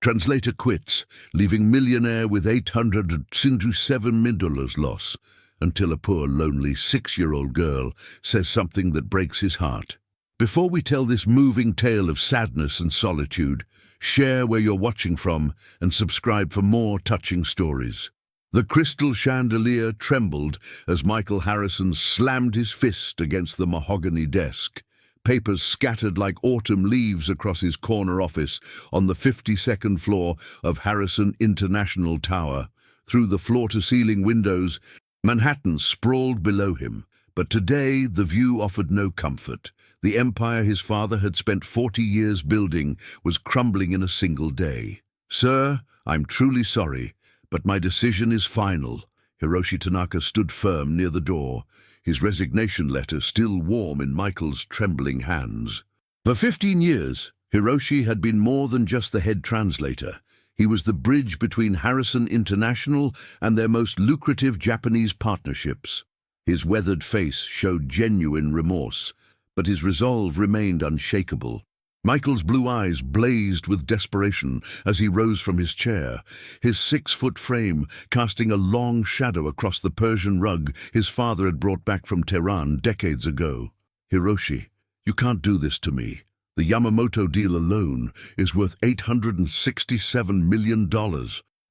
Translator quits, leaving Millionaire with $807 loss, until a poor, lonely 6-year-old girl says something that breaks his heart. Before we tell this moving tale of sadness and solitude, share where you're watching from and subscribe for more touching stories. The crystal chandelier trembled as Michael Harrison slammed his fist against the mahogany desk. Papers scattered like autumn leaves across his corner office on the 52nd floor of Harrison International Tower. Through the floor-to-ceiling windows, Manhattan sprawled below him. But today the view offered no comfort. The empire his father had spent 40 years building was crumbling in a single day. "Sir, I'm truly sorry, but my decision is final." Hiroshi Tanaka stood firm near the door, his resignation letter still warm in Michael's trembling hands. For 15 years, Hiroshi had been more than just the head translator. He was the bridge between Harrison International and their most lucrative Japanese partnerships. His weathered face showed genuine remorse, but his resolve remained unshakable. Michael's blue eyes blazed with desperation as he rose from his chair, his 6-foot frame casting a long shadow across the Persian rug his father had brought back from Tehran decades ago. "Hiroshi, you can't do this to me. The Yamamoto deal alone is worth $867 million.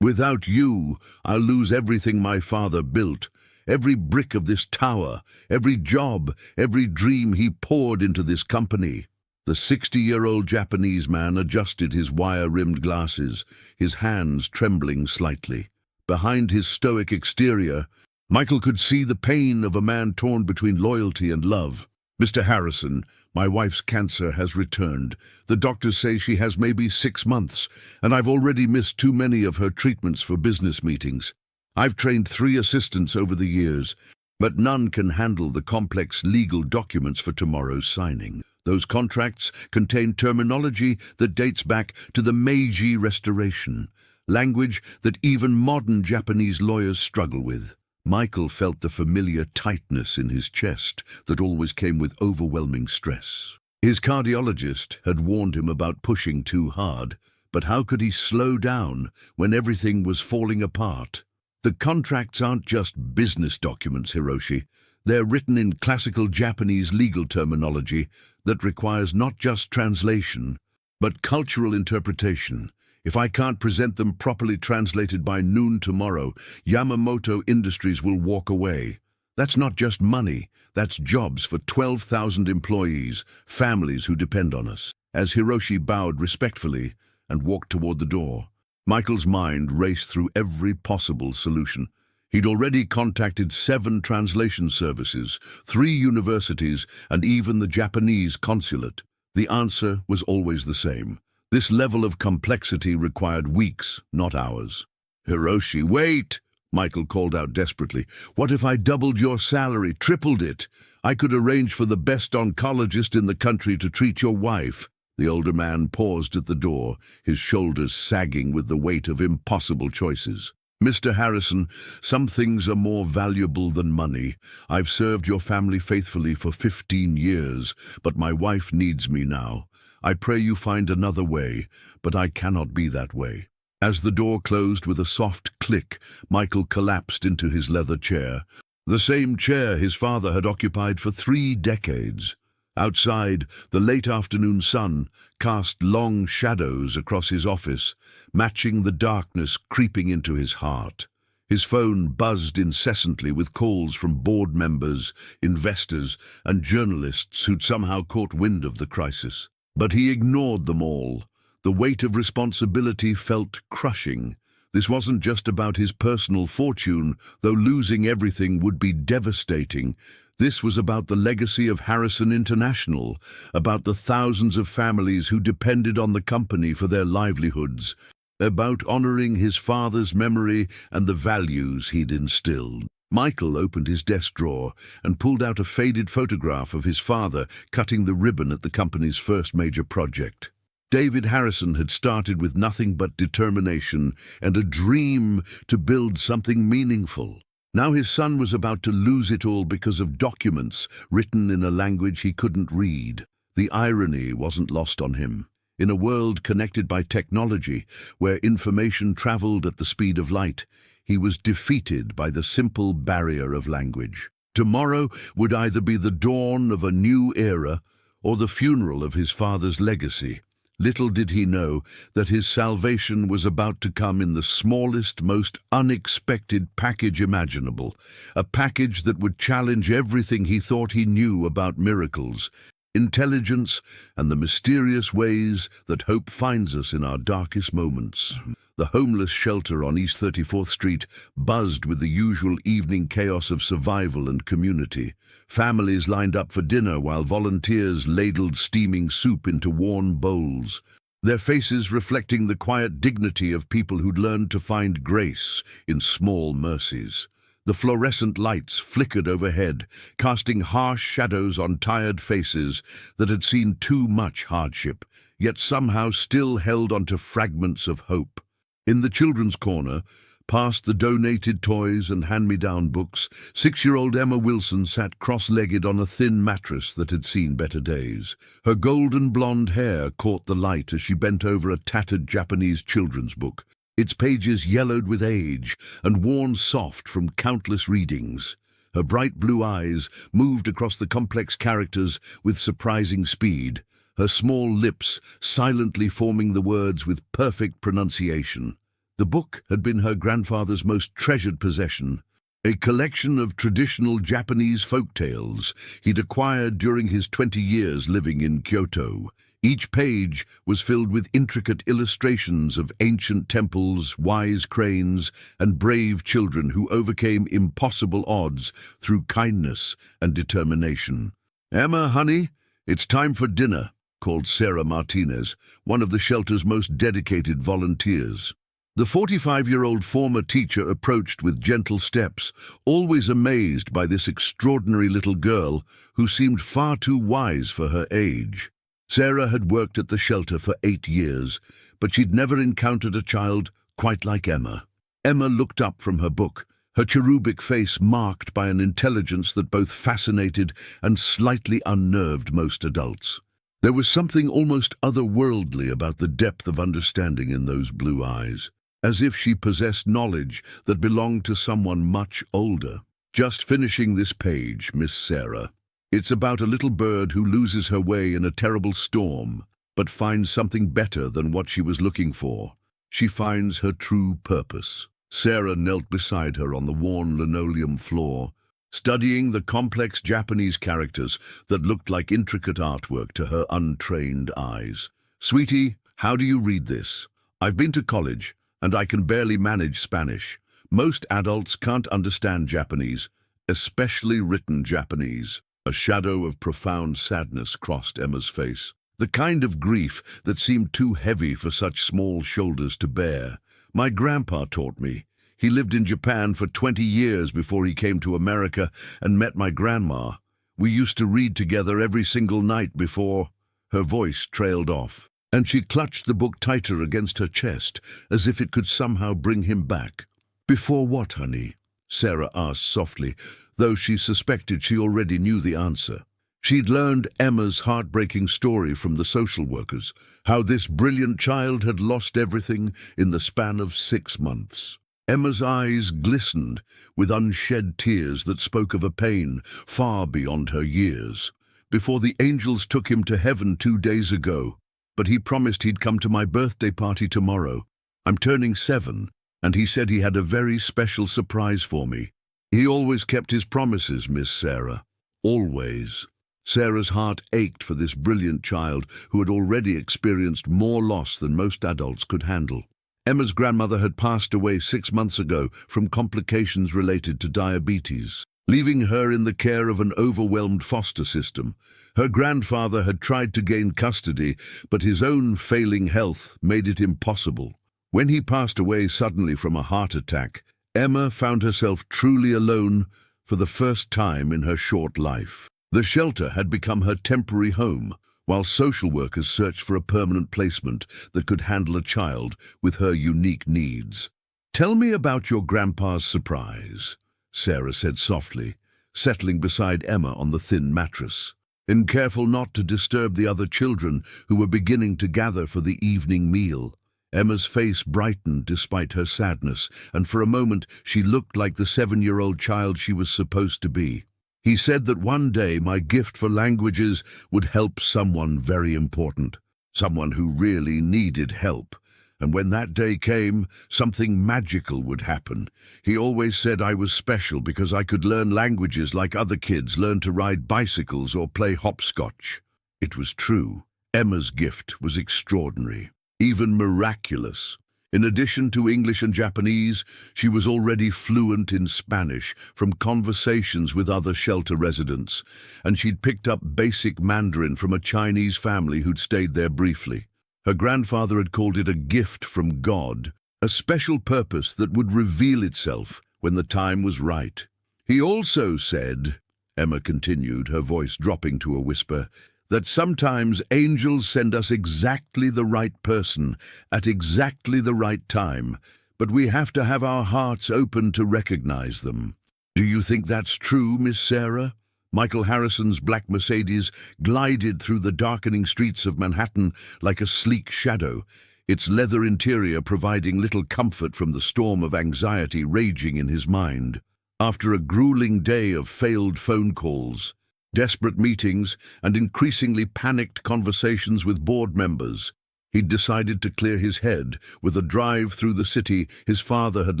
Without you, I'll lose everything my father built. Every brick of this tower, every job, every dream he poured into this company." The 60-year-old Japanese man adjusted his wire-rimmed glasses, his hands trembling slightly. Behind his stoic exterior, Michael could see the pain of a man torn between loyalty and love. "Mr. Harrison, my wife's cancer has returned. The doctors say she has maybe 6 months, and I've already missed too many of her treatments for business meetings. I've trained 3 assistants over the years, but none can handle the complex legal documents for tomorrow's signing. Those contracts contain terminology that dates back to the Meiji Restoration, language that even modern Japanese lawyers struggle with." Michael felt the familiar tightness in his chest that always came with overwhelming stress. His cardiologist had warned him about pushing too hard, but how could he slow down when everything was falling apart? "The contracts aren't just business documents, Hiroshi. They're written in classical Japanese legal terminology that requires not just translation, but cultural interpretation. If I can't present them properly translated by noon tomorrow, Yamamoto Industries will walk away. That's not just money, that's jobs for 12,000 employees, families who depend on us." As Hiroshi bowed respectfully and walked toward the door, Michael's mind raced through every possible solution. He'd already contacted 7 translation services, 3 universities, and even the Japanese consulate. The answer was always the same. This level of complexity required weeks, not hours. "Hiroshi, wait!" Michael called out desperately. "What if I doubled your salary, tripled it? I could arrange for the best oncologist in the country to treat your wife." The older man paused at the door, his shoulders sagging with the weight of impossible choices. "Mr. Harrison, some things are more valuable than money. I've served your family faithfully for 15 years, but my wife needs me now. I pray you find another way, but I cannot be that way." As the door closed with a soft click, Michael collapsed into his leather chair, the same chair his father had occupied for 3 decades. Outside, the late afternoon sun cast long shadows across his office, matching the darkness creeping into his heart. His phone buzzed incessantly with calls from board members, investors, and journalists who'd somehow caught wind of the crisis. But he ignored them all. The weight of responsibility felt crushing. This wasn't just about his personal fortune, though losing everything would be devastating. This was about the legacy of Harrison International, about the thousands of families who depended on the company for their livelihoods, about honoring his father's memory and the values he'd instilled. Michael opened his desk drawer and pulled out a faded photograph of his father cutting the ribbon at the company's first major project. David Harrison had started with nothing but determination and a dream to build something meaningful. Now his son was about to lose it all because of documents written in a language he couldn't read. The irony wasn't lost on him. In a world connected by technology, where information traveled at the speed of light, he was defeated by the simple barrier of language. Tomorrow would either be the dawn of a new era or the funeral of his father's legacy. Little did he know that his salvation was about to come in the smallest, most unexpected package imaginable, a package that would challenge everything he thought he knew about miracles, intelligence, and the mysterious ways that hope finds us in our darkest moments. The homeless shelter on East 34th Street buzzed with the usual evening chaos of survival and community. Families lined up for dinner while volunteers ladled steaming soup into worn bowls, their faces reflecting the quiet dignity of people who'd learned to find grace in small mercies. The fluorescent lights flickered overhead, casting harsh shadows on tired faces that had seen too much hardship, yet somehow still held onto fragments of hope. In the children's corner, past the donated toys and hand-me-down books, 6-year-old Emma Wilson sat cross-legged on a thin mattress that had seen better days. Her golden blonde hair caught the light as she bent over a tattered Japanese children's book, its pages yellowed with age and worn soft from countless readings. Her bright blue eyes moved across the complex characters with surprising speed, her small lips silently forming the words with perfect pronunciation. The book had been her grandfather's most treasured possession, a collection of traditional Japanese folk tales he'd acquired during his 20 years living in Kyoto. Each page was filled with intricate illustrations of ancient temples, wise cranes, and brave children who overcame impossible odds through kindness and determination. "Emma, honey, it's time for dinner," called Sarah Martinez, one of the shelter's most dedicated volunteers. The 45-year-old former teacher approached with gentle steps, always amazed by this extraordinary little girl who seemed far too wise for her age. Sarah had worked at the shelter for 8 years, but she'd never encountered a child quite like Emma. Emma looked up from her book, her cherubic face marked by an intelligence that both fascinated and slightly unnerved most adults. There was something almost otherworldly about the depth of understanding in those blue eyes, as if she possessed knowledge that belonged to someone much older. "Just finishing this page, Miss Sarah. It's about a little bird who loses her way in a terrible storm, but finds something better than what she was looking for. She finds her true purpose." Sarah knelt beside her on the worn linoleum floor, studying the complex Japanese characters that looked like intricate artwork to her untrained eyes. "Sweetie, how do you read this? I've been to college, and I can barely manage Spanish. Most adults can't understand Japanese, especially written Japanese." A shadow of profound sadness crossed Emma's face, the kind of grief that seemed too heavy for such small shoulders to bear. "My grandpa taught me. He lived in Japan for 20 years before he came to America and met my grandma. We used to read together every single night before—" Her voice trailed off, and she clutched the book tighter against her chest, as if it could somehow bring him back. "Before what, honey?" Sarah asked softly, though she suspected she already knew the answer. She'd learned Emma's heartbreaking story from the social workers, how this brilliant child had lost everything in the span of 6 months. Emma's eyes glistened with unshed tears that spoke of a pain far beyond her years. "Before the angels took him to heaven 2 days ago, but he promised he'd come to my birthday party tomorrow. I'm turning 7, and he said he had a very special surprise for me. He always kept his promises, Miss Sarah. Always." Sarah's heart ached for this brilliant child who had already experienced more loss than most adults could handle. Emma's grandmother had passed away 6 months ago from complications related to diabetes, leaving her in the care of an overwhelmed foster system. Her grandfather had tried to gain custody, but his own failing health made it impossible. When he passed away suddenly from a heart attack, Emma found herself truly alone for the first time in her short life. The shelter had become her temporary home, while social workers searched for a permanent placement that could handle a child with her unique needs. "Tell me about your grandpa's surprise," Sarah said softly, settling beside Emma on the thin mattress. and careful not to disturb the other children who were beginning to gather for the evening meal. Emma's face brightened despite her sadness, and for a moment she looked like the 7-year-old child she was supposed to be. He said that one day my gift for languages would help someone very important, someone who really needed help. And when that day came, something magical would happen. He always said I was special because I could learn languages like other kids learn to ride bicycles or play hopscotch. It was true. Emma's gift was extraordinary, even miraculous. In addition to English and Japanese, she was already fluent in Spanish from conversations with other shelter residents, and she'd picked up basic Mandarin from a Chinese family who'd stayed there briefly. Her grandfather had called it a gift from God, a special purpose that would reveal itself when the time was right. He also said, Emma continued, her voice dropping to a whisper, that sometimes angels send us exactly the right person at exactly the right time, but we have to have our hearts open to recognize them. Do you think that's true, Miss Sarah? Michael Harrison's black Mercedes glided through the darkening streets of Manhattan like a sleek shadow, its leather interior providing little comfort from the storm of anxiety raging in his mind. After a grueling day of failed phone calls, desperate meetings, and increasingly panicked conversations with board members, he'd decided to clear his head with a drive through the city his father had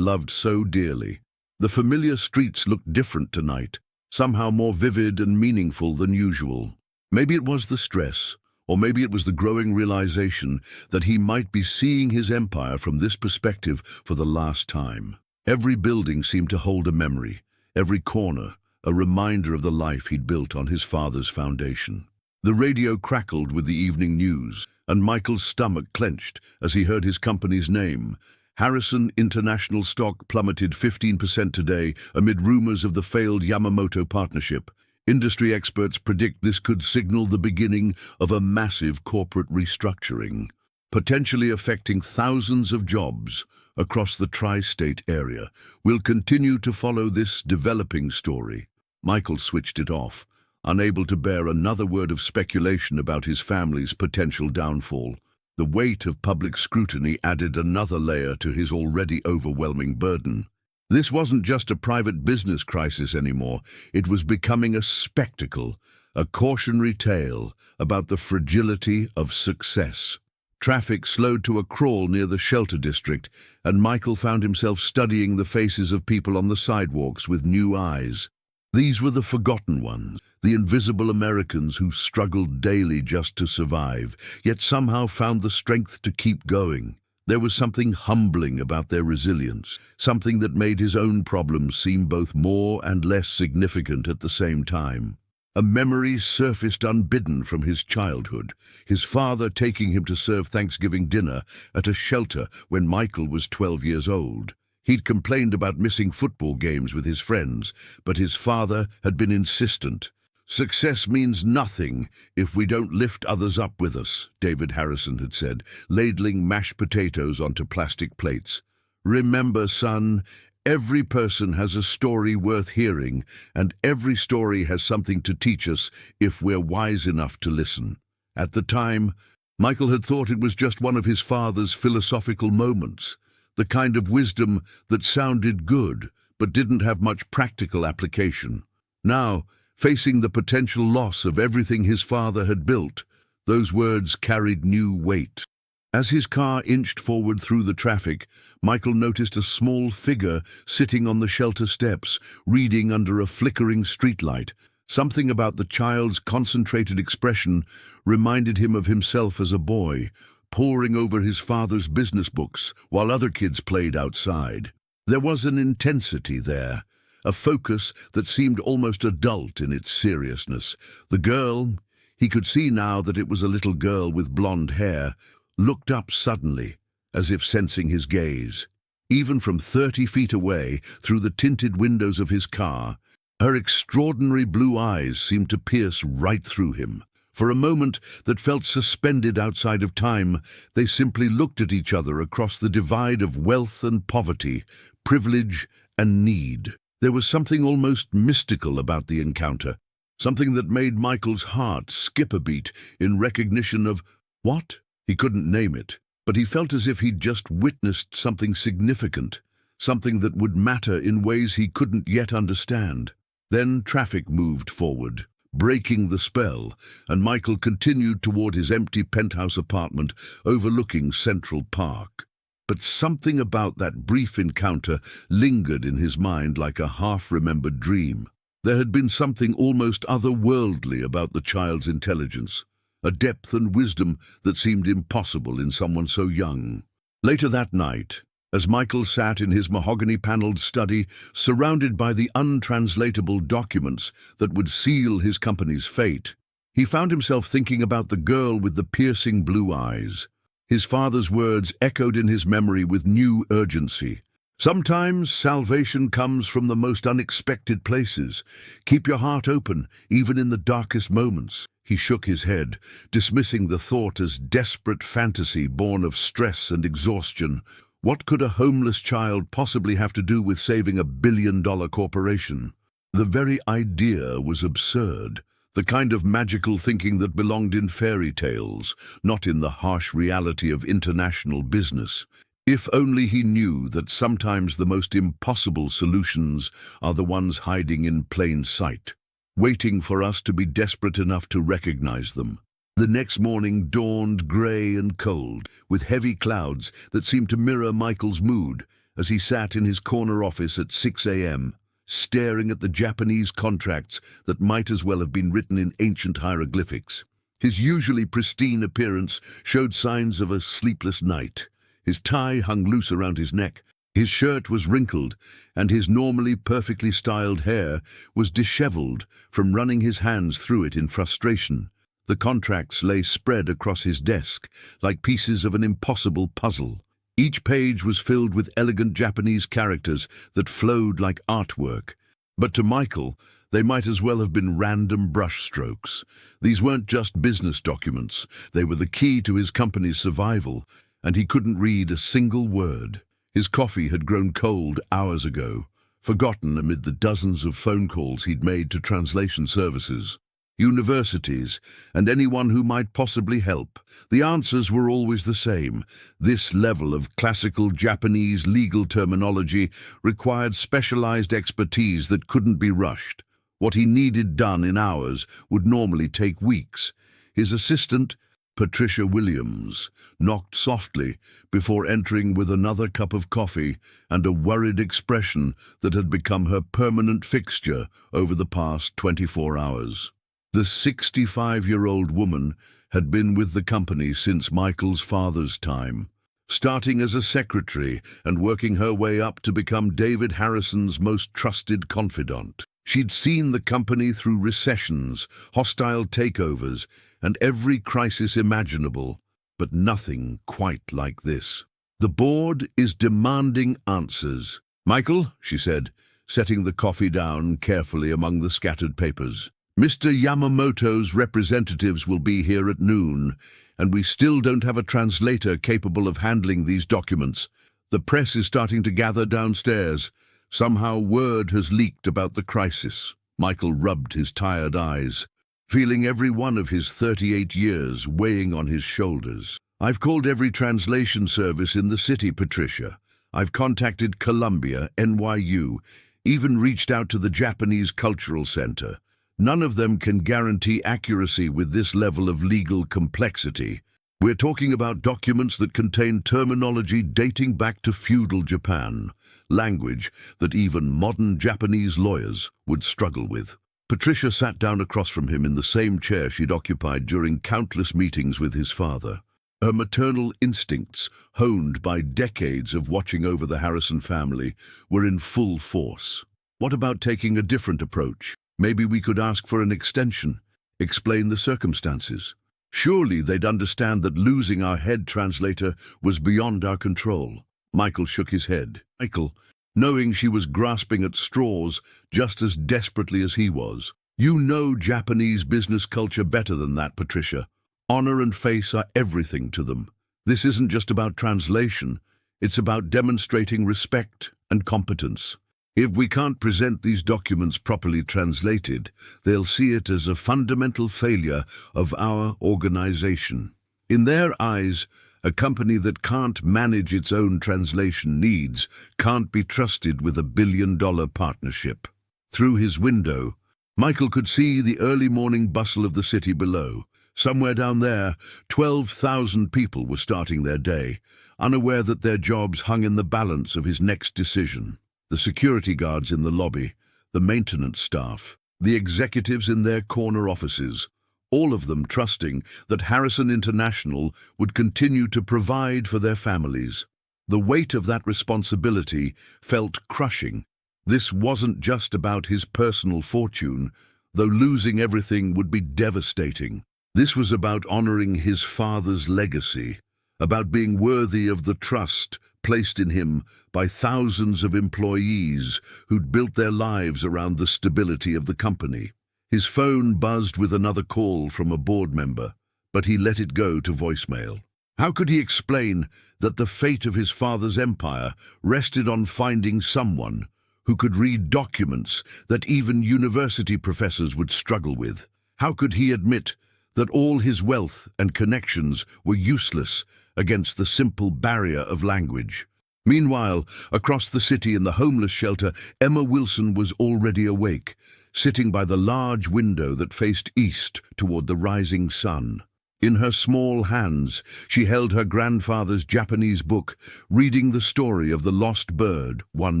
loved so dearly. The familiar streets looked different tonight, somehow more vivid and meaningful than usual. Maybe it was the stress, or maybe it was the growing realization that he might be seeing his empire from this perspective for the last time. Every building seemed to hold a memory, every corner a reminder of the life he'd built on his father's foundation. The radio crackled with the evening news, and Michael's stomach clenched as he heard his company's name. Harrison International stock plummeted 15% today amid rumors of the failed Yamamoto partnership. Industry experts predict this could signal the beginning of a massive corporate restructuring, potentially affecting thousands of jobs across the tri-state area. We'll continue to follow this developing story. Michael switched it off, unable to bear another word of speculation about his family's potential downfall. The weight of public scrutiny added another layer to his already overwhelming burden. This wasn't just a private business crisis anymore. It was becoming a spectacle, a cautionary tale about the fragility of success. Traffic slowed to a crawl near the shelter district, and Michael found himself studying the faces of people on the sidewalks with new eyes. These were the forgotten ones, the invisible Americans who struggled daily just to survive, yet somehow found the strength to keep going. There was something humbling about their resilience, something that made his own problems seem both more and less significant at the same time. A memory surfaced unbidden from his childhood, his father taking him to serve Thanksgiving dinner at a shelter when Michael was 12 years old. He'd complained about missing football games with his friends, but his father had been insistent. Success means nothing if we don't lift others up with us, David Harrison had said, ladling mashed potatoes onto plastic plates. Remember, son, every person has a story worth hearing, and every story has something to teach us if we're wise enough to listen. At the time, Michael had thought it was just one of his father's philosophical moments, the kind of wisdom that sounded good but didn't have much practical application. Now, facing the potential loss of everything his father had built, those words carried new weight. As his car inched forward through the traffic, Michael noticed a small figure sitting on the shelter steps, reading under a flickering streetlight. Something about the child's concentrated expression reminded him of himself as a boy, poring over his father's business books while other kids played outside. There was an intensity there, a focus that seemed almost adult in its seriousness. The girl, he could see now that it was a little girl with blonde hair, looked up suddenly, as if sensing his gaze. Even from 30 feet away, through the tinted windows of his car, her extraordinary blue eyes seemed to pierce right through him. For a moment that felt suspended outside of time, they simply looked at each other across the divide of wealth and poverty, privilege and need. There was something almost mystical about the encounter, something that made Michael's heart skip a beat in recognition of what? He couldn't name it, but he felt as if he'd just witnessed something significant, something that would matter in ways he couldn't yet understand. Then traffic moved forward, breaking the spell, and Michael continued toward his empty penthouse apartment overlooking Central Park. But something about that brief encounter lingered in his mind like a half-remembered dream. There had been something almost otherworldly about the child's intelligence, a depth and wisdom that seemed impossible in someone so young. Later that night, as Michael sat in his mahogany-paneled study, surrounded by the untranslatable documents that would seal his company's fate, he found himself thinking about the girl with the piercing blue eyes. His father's words echoed in his memory with new urgency. Sometimes salvation comes from the most unexpected places. Keep your heart open, even in the darkest moments. He shook his head, dismissing the thought as desperate fantasy born of stress and exhaustion. What could a homeless child possibly have to do with saving a billion-dollar corporation? The very idea was absurd, the kind of magical thinking that belonged in fairy tales, not in the harsh reality of international business. If only he knew that sometimes the most impossible solutions are the ones hiding in plain sight, waiting for us to be desperate enough to recognize them. The next morning dawned grey and cold, with heavy clouds that seemed to mirror Michael's mood as he sat in his corner office at 6 a.m., staring at the Japanese contracts that might as well have been written in ancient hieroglyphics. His usually pristine appearance showed signs of a sleepless night. His tie hung loose around his neck, his shirt was wrinkled, and his normally perfectly styled hair was disheveled from running his hands through it in frustration. The contracts lay spread across his desk like pieces of an impossible puzzle. Each page was filled with elegant Japanese characters that flowed like artwork. But to Michael, they might as well have been random brushstrokes. These weren't just business documents. They were the key to his company's survival, and he couldn't read a single word. His coffee had grown cold hours ago, forgotten amid the dozens of phone calls he'd made to translation services, universities, and anyone who might possibly help. The answers were always the same. This level of classical Japanese legal terminology required specialized expertise that couldn't be rushed. What he needed done in hours would normally take weeks. His assistant, Patricia Williams, knocked softly before entering with another cup of coffee and a worried expression that had become her permanent fixture over the past 24 hours. The 65-year-old woman had been with the company since Michael's father's time, starting as a secretary and working her way up to become David Harrison's most trusted confidant. She'd seen the company through recessions, hostile takeovers, and every crisis imaginable, but nothing quite like this. The board is demanding answers. Michael, she said, setting the coffee down carefully among the scattered papers. Mr. Yamamoto's representatives will be here at noon, and we still don't have a translator capable of handling these documents. The press is starting to gather downstairs. Somehow word has leaked about the crisis. Michael rubbed his tired eyes, feeling every one of his 38 years weighing on his shoulders. I've called every translation service in the city, Patricia. I've contacted Columbia, NYU, even reached out to the Japanese Cultural Center. None of them can guarantee accuracy with this level of legal complexity. We're talking about documents that contain terminology dating back to feudal Japan, language that even modern Japanese lawyers would struggle with. Patricia sat down across from him in the same chair she'd occupied during countless meetings with his father. Her maternal instincts, honed by decades of watching over the Harrison family, were in full force. What about taking a different approach? Maybe we could ask for an extension, explain the circumstances. Surely they'd understand that losing our head translator was beyond our control. Michael shook his head. Michael, knowing she was grasping at straws just as desperately as he was. You know Japanese business culture better than that, Patricia. Honor and face are everything to them. This isn't just about translation. It's about demonstrating respect and competence. If we can't present these documents properly translated, they'll see it as a fundamental failure of our organization. In their eyes, a company that can't manage its own translation needs can't be trusted with a billion-dollar partnership. Through his window, Michael could see the early morning bustle of the city below. Somewhere down there, 12,000 people were starting their day, unaware that their jobs hung in the balance of his next decision. The security guards in the lobby, the maintenance staff, the executives in their corner offices, all of them trusting that Harrison International would continue to provide for their families. The weight of that responsibility felt crushing. This wasn't just about his personal fortune, though losing everything would be devastating. This was about honoring his father's legacy, about being worthy of the trust placed in him by thousands of employees who'd built their lives around the stability of the company. His phone buzzed with another call from a board member, but he let it go to voicemail. How could he explain that the fate of his father's empire rested on finding someone who could read documents that even university professors would struggle with? How could he admit that all his wealth and connections were useless against the simple barrier of language? Meanwhile, across the city in the homeless shelter, Emma Wilson was already awake, sitting by the large window that faced east toward the rising sun. In her small hands, she held her grandfather's Japanese book, reading the story of the lost bird one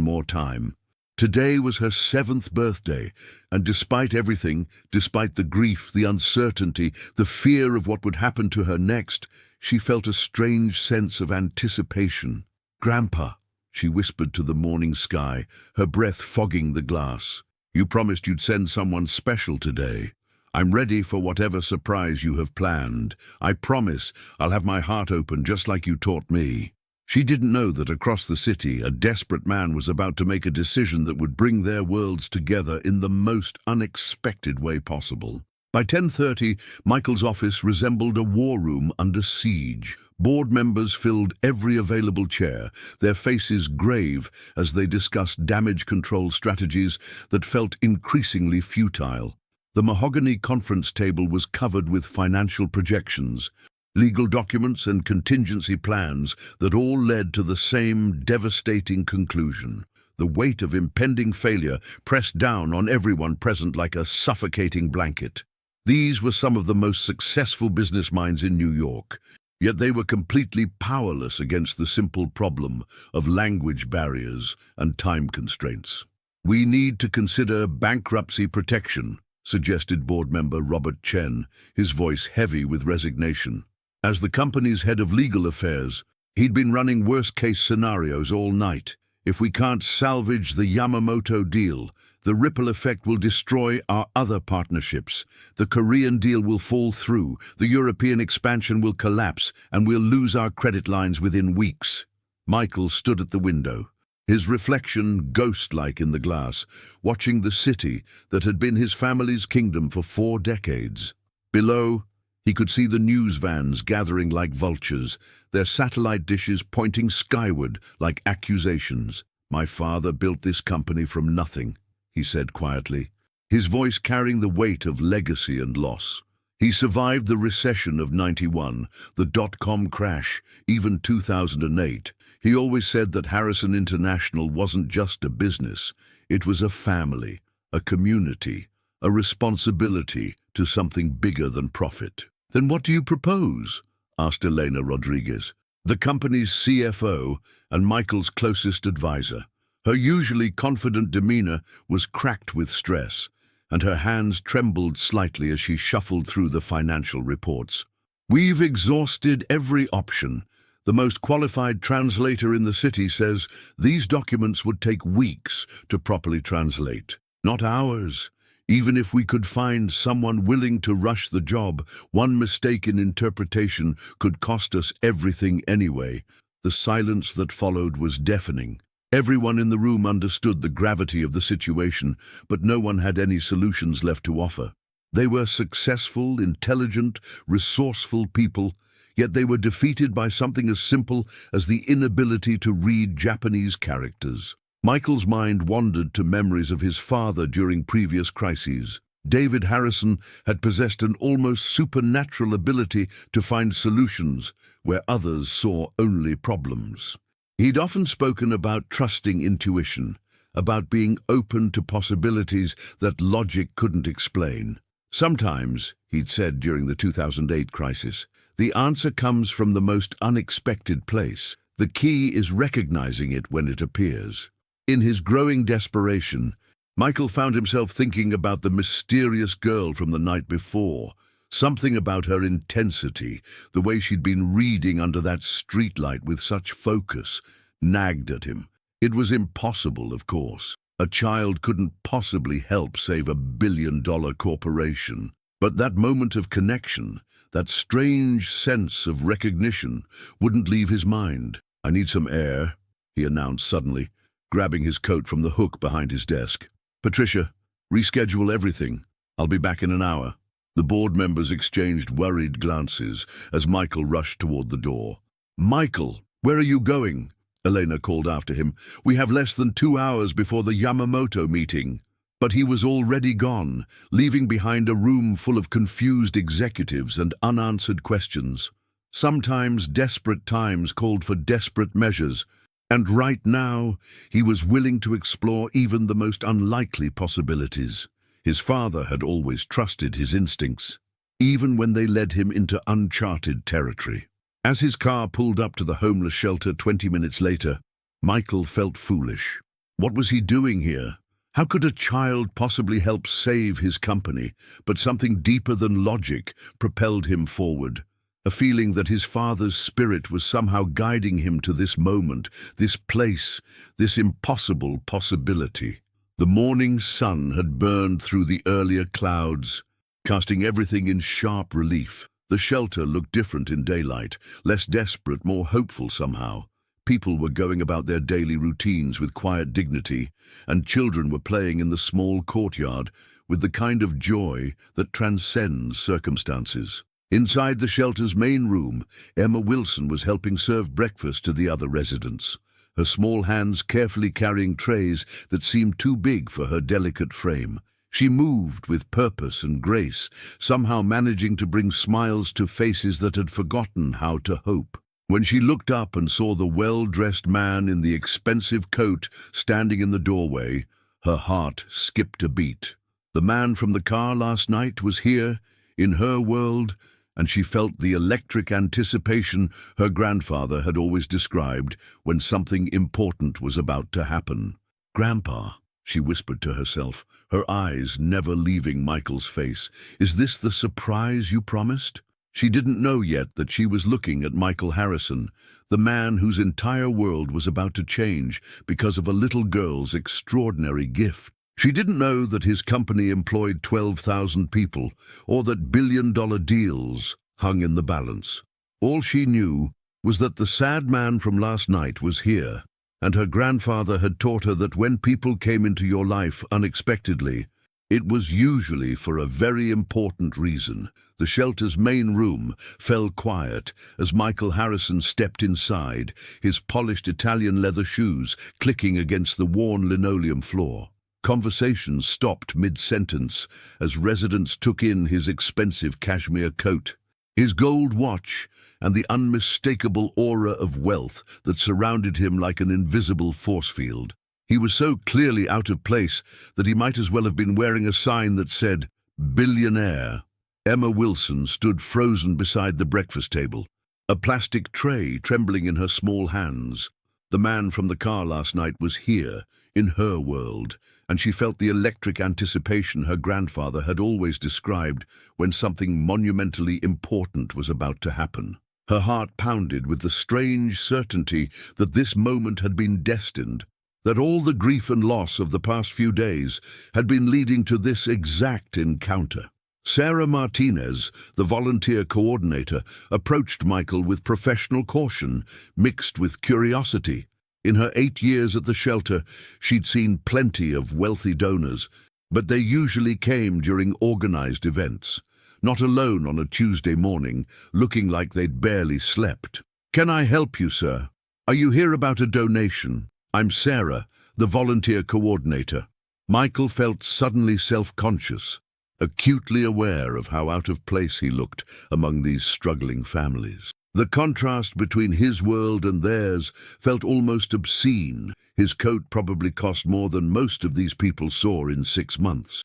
more time. Today was her 7th birthday, and despite everything, despite the grief, the uncertainty, the fear of what would happen to her next, she felt a strange sense of anticipation. "Grandpa," she whispered to the morning sky, her breath fogging the glass. "You promised you'd send someone special today. I'm ready for whatever surprise you have planned. I promise I'll have my heart open just like you taught me." She didn't know that across the city, a desperate man was about to make a decision that would bring their worlds together in the most unexpected way possible. By 10:30, Michael's office resembled a war room under siege. Board members filled every available chair, their faces grave as they discussed damage control strategies that felt increasingly futile. The mahogany conference table was covered with financial projections, legal documents and contingency plans that all led to the same devastating conclusion. The weight of impending failure pressed down on everyone present like a suffocating blanket. These were some of the most successful business minds in New York, yet they were completely powerless against the simple problem of language barriers and time constraints. "We need to consider bankruptcy protection," suggested board member Robert Chen, his voice heavy with resignation. As the company's head of legal affairs, he'd been running worst-case scenarios all night. "If we can't salvage the Yamamoto deal, the ripple effect will destroy our other partnerships. The Korean deal will fall through, the European expansion will collapse, and we'll lose our credit lines within weeks." Michael stood at the window, his reflection ghost-like in the glass, watching the city that had been his family's kingdom for 4 decades. Below, he could see the news vans gathering like vultures, their satellite dishes pointing skyward like accusations. "My father built this company from nothing," he said quietly, his voice carrying the weight of legacy and loss. "He survived the recession of '91, the dot-com crash, even 2008. He always said that Harrison International wasn't just a business, it was a family, a community, a responsibility to something bigger than profit." "Then what do you propose?" asked Elena Rodriguez, the company's CFO and Michael's closest advisor. Her usually confident demeanor was cracked with stress, and her hands trembled slightly as she shuffled through the financial reports. "We've exhausted every option. The most qualified translator in the city says these documents would take weeks to properly translate, not hours. Even if we could find someone willing to rush the job, one mistake in interpretation could cost us everything anyway." The silence that followed was deafening. Everyone in the room understood the gravity of the situation, but no one had any solutions left to offer. They were successful, intelligent, resourceful people, yet they were defeated by something as simple as the inability to read Japanese characters. Michael's mind wandered to memories of his father during previous crises. David Harrison had possessed an almost supernatural ability to find solutions where others saw only problems. He'd often spoken about trusting intuition, about being open to possibilities that logic couldn't explain. Sometimes, he'd said during the 2008 crisis, the answer comes from the most unexpected place. The key is recognizing it when it appears. In his growing desperation, Michael found himself thinking about the mysterious girl from the night before. Something about her intensity, the way she'd been reading under that streetlight with such focus, nagged at him. It was impossible, of course. A child couldn't possibly help save $1 billion corporation. But that moment of connection, that strange sense of recognition, wouldn't leave his mind. "I need some air," he announced suddenly, grabbing his coat from the hook behind his desk. "Patricia, reschedule everything. I'll be back in an hour." The board members exchanged worried glances as Michael rushed toward the door. "Michael, where are you going?" Elena called after him. "We have less than 2 hours before the Yamamoto meeting." But he was already gone, leaving behind a room full of confused executives and unanswered questions. Sometimes desperate times called for desperate measures, and right now he was willing to explore even the most unlikely possibilities. His father had always trusted his instincts, even when they led him into uncharted territory. As his car pulled up to the homeless shelter 20 minutes later, Michael felt foolish. What was he doing here? How could a child possibly help save his company? But something deeper than logic propelled him forward. A feeling that his father's spirit was somehow guiding him to this moment, this place, this impossible possibility. The morning sun had burned through the earlier clouds, casting everything in sharp relief. The shelter looked different in daylight, less desperate, more hopeful somehow. People were going about their daily routines with quiet dignity, and children were playing in the small courtyard with the kind of joy that transcends circumstances. Inside the shelter's main room, Emma Wilson was helping serve breakfast to the other residents, her small hands carefully carrying trays that seemed too big for her delicate frame. She moved with purpose and grace, somehow managing to bring smiles to faces that had forgotten how to hope. When she looked up and saw the well-dressed man in the expensive coat standing in the doorway, her heart skipped a beat. The man from the car last night was here, in her world, and she felt the electric anticipation her grandfather had always described when something important was about to happen. "Grandpa," she whispered to herself, her eyes never leaving Michael's face, "is this the surprise you promised?" She didn't know yet that she was looking at Michael Harrison, the man whose entire world was about to change because of a little girl's extraordinary gift. She didn't know that his company employed 12,000 people, or that billion-dollar deals hung in the balance. All she knew was that the sad man from last night was here, and her grandfather had taught her that when people came into your life unexpectedly, it was usually for a very important reason. The shelter's main room fell quiet as Michael Harrison stepped inside, his polished Italian leather shoes clicking against the worn linoleum floor. Conversations stopped mid-sentence as residents took in his expensive cashmere coat, his gold watch, and the unmistakable aura of wealth that surrounded him like an invisible force field. He was so clearly out of place that he might as well have been wearing a sign that said, "Billionaire." Emma Wilson stood frozen beside the breakfast table, a plastic tray trembling in her small hands. The man from the car last night was here, in her world, and she felt the electric anticipation her grandfather had always described when something monumentally important was about to happen. Her heart pounded with the strange certainty that this moment had been destined, that all the grief and loss of the past few days had been leading to this exact encounter. Sarah Martinez, the volunteer coordinator, approached Michael with professional caution, mixed with curiosity. In her 8 years at the shelter, she'd seen plenty of wealthy donors, but they usually came during organized events, not alone on a Tuesday morning, looking like they'd barely slept. "Can I help you, sir? Are you here about a donation? I'm Sarah. the volunteer coordinator. Michael felt suddenly self-conscious, acutely aware of how out of place he looked among these struggling families. The contrast between his world and theirs felt almost obscene. His coat probably cost more than most of these people saw in 6 months.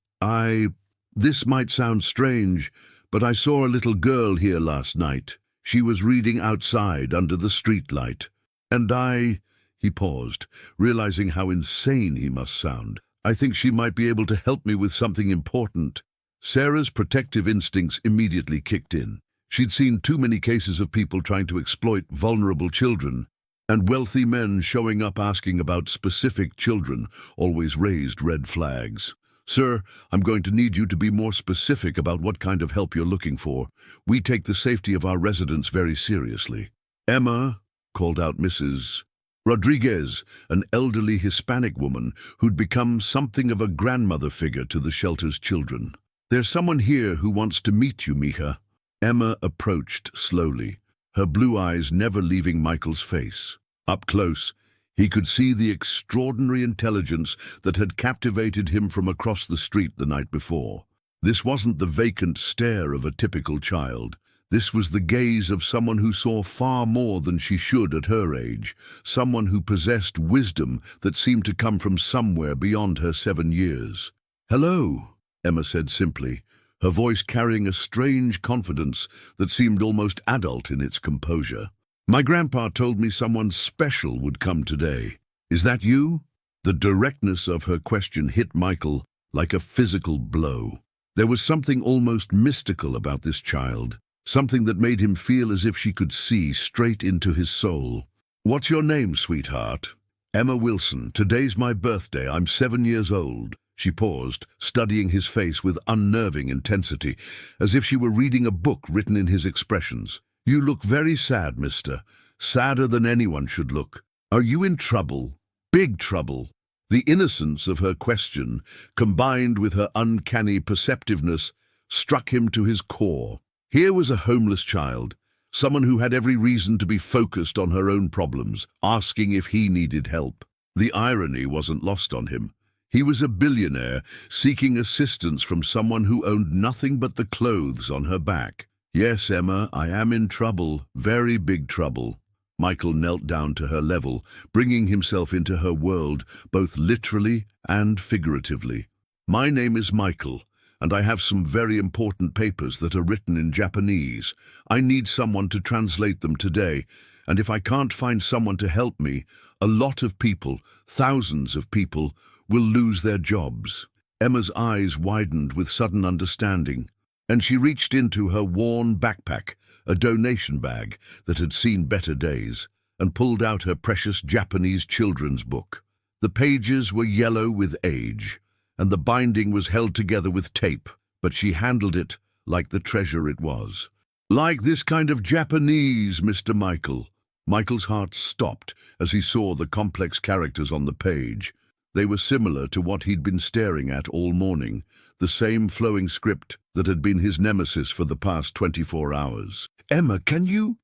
This might sound strange, but I saw a little girl here last night. She was reading outside under the streetlight. And he paused, realizing how insane he must sound. I think she might be able to help me with something important. Sarah's protective instincts immediately kicked in. She'd seen too many cases of people trying to exploit vulnerable children, and wealthy men showing up asking about specific children always raised red flags. Sir, I'm going to need you to be more specific about what kind of help you're looking for. We take the safety of our residents very seriously. Emma, called out Mrs. Rodriguez, an elderly Hispanic woman who'd become something of a grandmother figure to the shelter's children. There's someone here who wants to meet you, mija. Emma approached slowly, her blue eyes never leaving Michael's face. Up close, he could see the extraordinary intelligence that had captivated him from across the street the night before. This wasn't the vacant stare of a typical child. This was the gaze of someone who saw far more than she should at her age, someone who possessed wisdom that seemed to come from somewhere beyond her 7 years. "Hello," Emma said simply, her voice carrying a strange confidence that seemed almost adult in its composure. "My grandpa told me someone special would come today. Is that you?" The directness of her question hit Michael like a physical blow. There was something almost mystical about this child, something that made him feel as if she could see straight into his soul. "What's your name, sweetheart?" "Emma Wilson. Today's my birthday. I'm 7 years old." She paused, studying his face with unnerving intensity, as if she were reading a book written in his expressions. "You look very sad, mister. Sadder than anyone should look. Are you in trouble? Big trouble?" The innocence of her question, combined with her uncanny perceptiveness, struck him to his core. Here was a homeless child, someone who had every reason to be focused on her own problems, asking if he needed help. The irony wasn't lost on him. He was a billionaire seeking assistance from someone who owned nothing but the clothes on her back. "Yes, Emma, I am in trouble, very big trouble." Michael knelt down to her level, bringing himself into her world, both literally and figuratively. "My name is Michael, and I have some very important papers that are written in Japanese. I need someone to translate them today, and if I can't find someone to help me, a lot of people, thousands of people, will lose their jobs." Emma's eyes widened with sudden understanding, and she reached into her worn backpack, a donation bag that had seen better days, and pulled out her precious Japanese children's book. The pages were yellow with age, and the binding was held together with tape, but she handled it like the treasure it was. "Like this kind of Japanese, Mr. Michael." Michael's heart stopped as he saw the complex characters on the page. They were similar to what he'd been staring at all morning, the same flowing script that had been his nemesis for the past 24 hours. "Emma, can you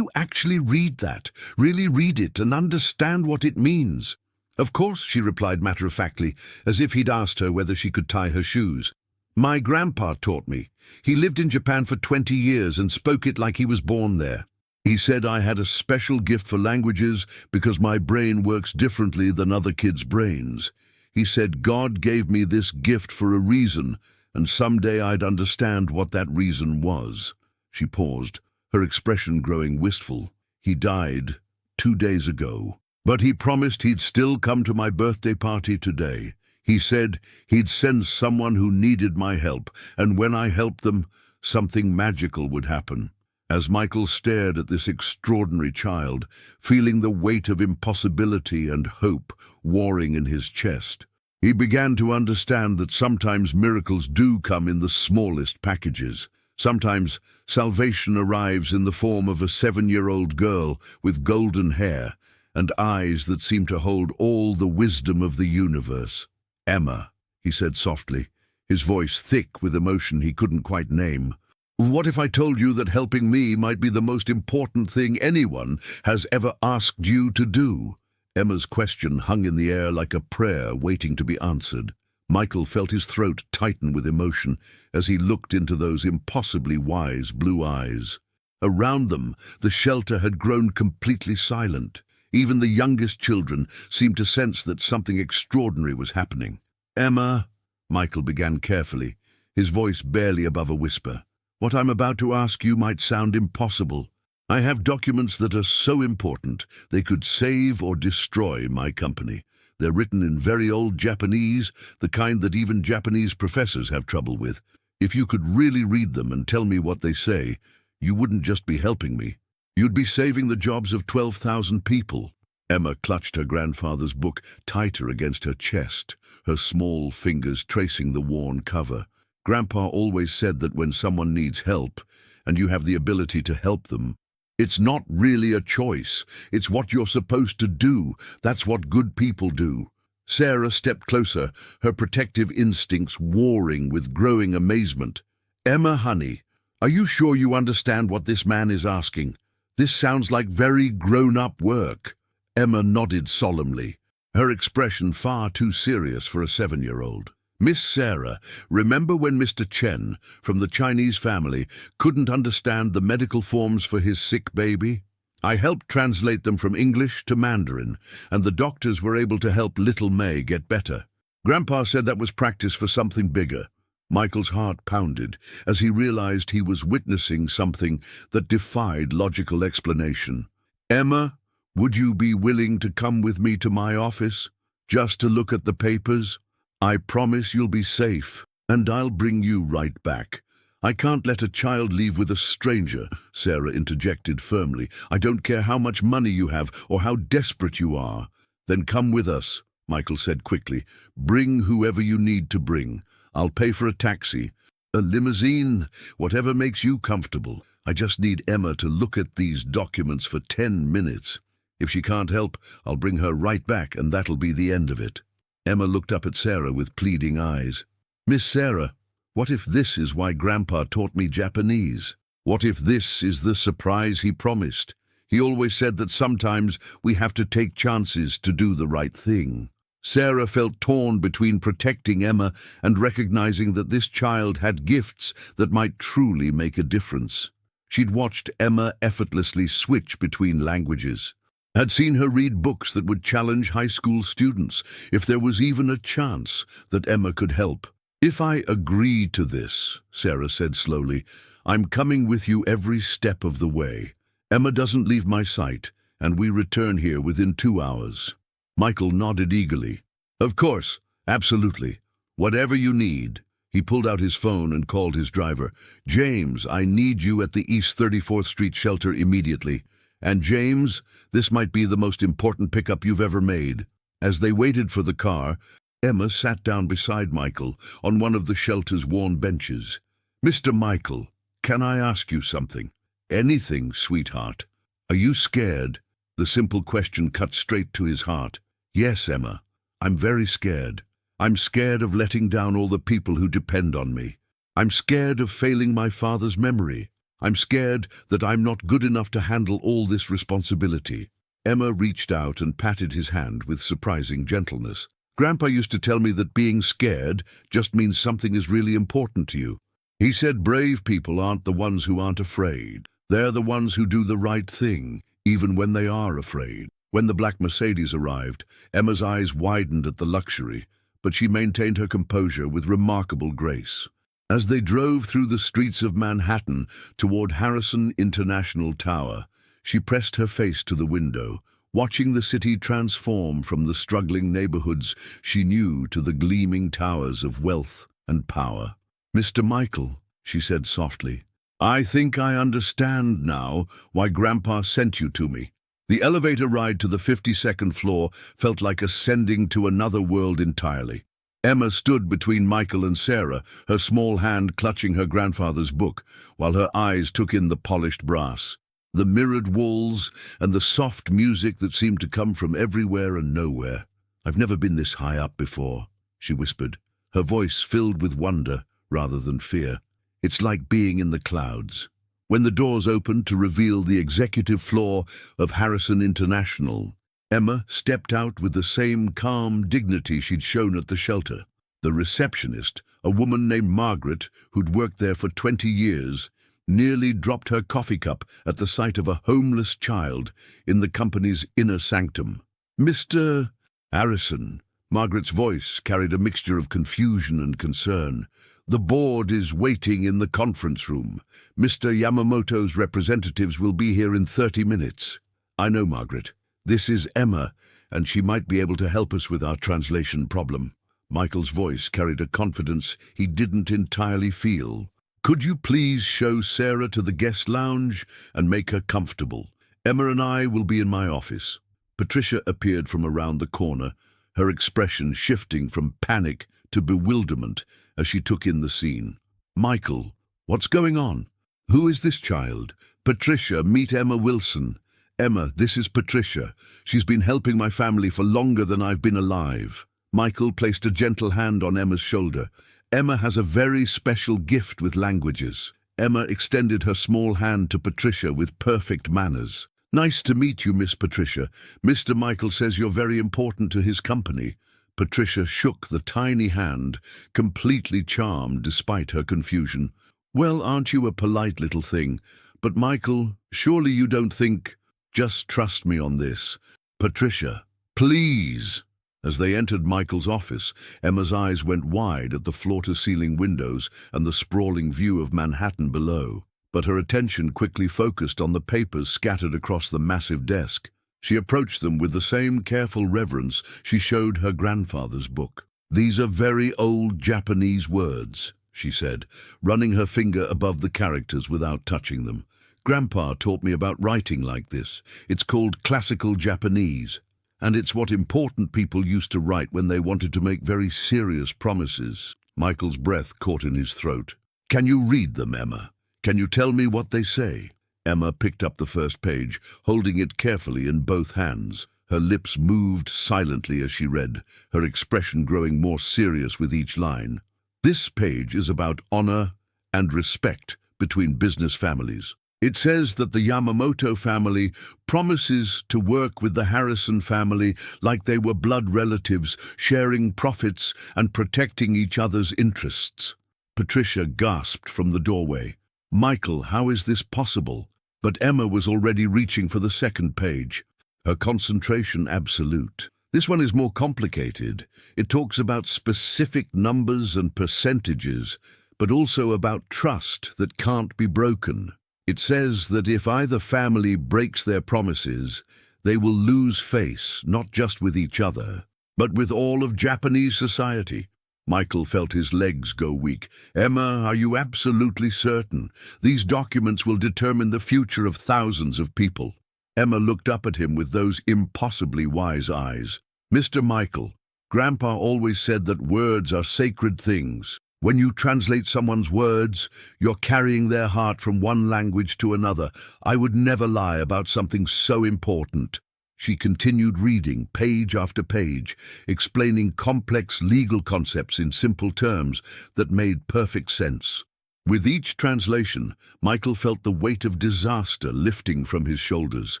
actually read that? Really read it and understand what it means?" "Of course," she replied matter-of-factly, as if he'd asked her whether she could tie her shoes. "My grandpa taught me. He lived in Japan for 20 years and spoke it like he was born there. He said I had a special gift for languages because my brain works differently than other kids' brains. He said God gave me this gift for a reason, and someday I'd understand what that reason was." She paused, her expression growing wistful. "He died 2 days ago, but he promised he'd still come to my birthday party today. He said he'd send someone who needed my help, and when I helped them, something magical would happen." As Michael stared at this extraordinary child, feeling the weight of impossibility and hope warring in his chest, he began to understand that sometimes miracles do come in the smallest packages. Sometimes salvation arrives in the form of a 7-year-old girl with golden hair and eyes that seem to hold all the wisdom of the universe. "Emma," he said softly, his voice thick with emotion he couldn't quite name. "What if I told you that helping me might be the most important thing anyone has ever asked you to do?" Emma's question hung in the air like a prayer waiting to be answered. Michael felt his throat tighten with emotion as he looked into those impossibly wise blue eyes. Around them, the shelter had grown completely silent. Even the youngest children seemed to sense that something extraordinary was happening. "Emma," Michael began carefully, his voice barely above a whisper, "what I'm about to ask you might sound impossible. I have documents that are so important they could save or destroy my company. They're written in very old Japanese, the kind that even Japanese professors have trouble with. If you could really read them and tell me what they say, you wouldn't just be helping me. You'd be saving the jobs of 12,000 people." Emma clutched her grandfather's book tighter against her chest, her small fingers tracing the worn cover. Grandpa always said that when someone needs help, and you have the ability to help them, it's not really a choice. It's what you're supposed to do. That's what good people do. Sarah stepped closer, her protective instincts warring with growing amazement. "Emma, honey, are you sure you understand what this man is asking? This sounds like very grown-up work." Emma nodded solemnly, her expression far too serious for a 7-year-old. "Miss Sarah, remember when Mr. Chen, from the Chinese family, couldn't understand the medical forms for his sick baby? I helped translate them from English to Mandarin, and the doctors were able to help little May get better. Grandpa said that was practice for something bigger." Michael's heart pounded as he realized he was witnessing something that defied logical explanation. "Emma, would you be willing to come with me to my office, just to look at the papers? I promise you'll be safe, and I'll bring you right back." "I can't let a child leave with a stranger," Sarah interjected firmly. "I don't care how much money you have or how desperate you are." "Then come with us," Michael said quickly. "Bring whoever you need to bring. I'll pay for a taxi, a limousine, whatever makes you comfortable. I just need Emma to look at these documents for 10 minutes. If she can't help, I'll bring her right back, and that'll be the end of it." Emma looked up at Sarah with pleading eyes. "Miss Sarah, what if this is why Grandpa taught me Japanese? What if this is the surprise he promised? He always said that sometimes we have to take chances to do the right thing." Sarah felt torn between protecting Emma and recognizing that this child had gifts that might truly make a difference. She'd watched Emma effortlessly switch between languages, had seen her read books that would challenge high school students, if there was even a chance that Emma could help. "If I agree to this," Sarah said slowly, "I'm coming with you every step of the way. Emma doesn't leave my sight, and we return here within 2 hours." Michael nodded eagerly. "Of course, absolutely. Whatever you need." He pulled out his phone and called his driver. "James, I need you at the East 34th Street shelter immediately. And James, this might be the most important pickup you've ever made." As they waited for the car, Emma sat down beside Michael on one of the shelter's worn benches. "Mr. Michael, can I ask you something?" "Anything, sweetheart." "Are you scared?" The simple question cut straight to his heart. "Yes, Emma. I'm very scared. I'm scared of letting down all the people who depend on me. I'm scared of failing my father's memory. I'm scared that I'm not good enough to handle all this responsibility." Emma reached out and patted his hand with surprising gentleness. "Grandpa used to tell me that being scared just means something is really important to you. He said brave people aren't the ones who aren't afraid. They're the ones who do the right thing, even when they are afraid." When the black Mercedes arrived, Emma's eyes widened at the luxury, but she maintained her composure with remarkable grace. As they drove through the streets of Manhattan toward Harrison International Tower, she pressed her face to the window, watching the city transform from the struggling neighborhoods she knew to the gleaming towers of wealth and power. "Mr. Michael," she said softly, "I think I understand now why Grandpa sent you to me." The elevator ride to the 52nd floor felt like ascending to another world entirely. Emma stood between Michael and Sarah, her small hand clutching her grandfather's book, while her eyes took in the polished brass, the mirrored walls, and the soft music that seemed to come from everywhere and nowhere. "I've never been this high up before," she whispered, her voice filled with wonder rather than fear. "It's like being in the clouds." When the doors opened to reveal the executive floor of Harrison International, Emma stepped out with the same calm dignity she'd shown at the shelter. The receptionist, a woman named Margaret, who'd worked there for 20 years, nearly dropped her coffee cup at the sight of a homeless child in the company's inner sanctum. "Mr. Harrison," Margaret's voice carried a mixture of confusion and concern. "The board is waiting in the conference room. Mr. Yamamoto's representatives will be here in 30 minutes. "I know, Margaret. This is Emma, and she might be able to help us with our translation problem." Michael's voice carried a confidence he didn't entirely feel. "Could you please show Sarah to the guest lounge and make her comfortable? Emma and I will be in my office." Patricia appeared from around the corner, her expression shifting from panic to bewilderment as she took in the scene. "Michael, what's going on? Who is this child?" "Patricia, meet Emma Wilson." "Emma, this is Patricia. She's been helping my family for longer than I've been alive." Michael placed a gentle hand on Emma's shoulder. "Emma has a very special gift with languages." Emma extended her small hand to Patricia with perfect manners. "Nice to meet you, Miss Patricia. Mr. Michael says you're very important to his company." Patricia shook the tiny hand, completely charmed despite her confusion. "Well, aren't you a polite little thing? But Michael, surely you don't think—" "Just trust me on this. Patricia, please." As they entered Michael's office, Emma's eyes went wide at the floor-to-ceiling windows and the sprawling view of Manhattan below. But her attention quickly focused on the papers scattered across the massive desk. She approached them with the same careful reverence she showed her grandfather's book. "These are very old Japanese words," she said, running her finger above the characters without touching them. "Grandpa taught me about writing like this. It's called classical Japanese, and it's what important people used to write when they wanted to make very serious promises." Michael's breath caught in his throat. "Can you read them, Emma? Can you tell me what they say?" Emma picked up the first page, holding it carefully in both hands. Her lips moved silently as she read, her expression growing more serious with each line. "This page is about honor and respect between business families. It says that the Yamamoto family promises to work with the Harrison family like they were blood relatives, sharing profits and protecting each other's interests." Patricia gasped from the doorway. "Michael, how is this possible?" But Emma was already reaching for the second page, her concentration absolute. "This one is more complicated. It talks about specific numbers and percentages, but also about trust that can't be broken. It says that if either family breaks their promises, they will lose face, not just with each other, but with all of Japanese society." Michael felt his legs go weak. "Emma, are you absolutely certain? These documents will determine the future of thousands of people." Emma looked up at him with those impossibly wise eyes. "Mr. Michael, Grandpa always said that words are sacred things. When you translate someone's words, you're carrying their heart from one language to another. I would never lie about something so important." She continued reading, page after page, explaining complex legal concepts in simple terms that made perfect sense. With each translation, Michael felt the weight of disaster lifting from his shoulders.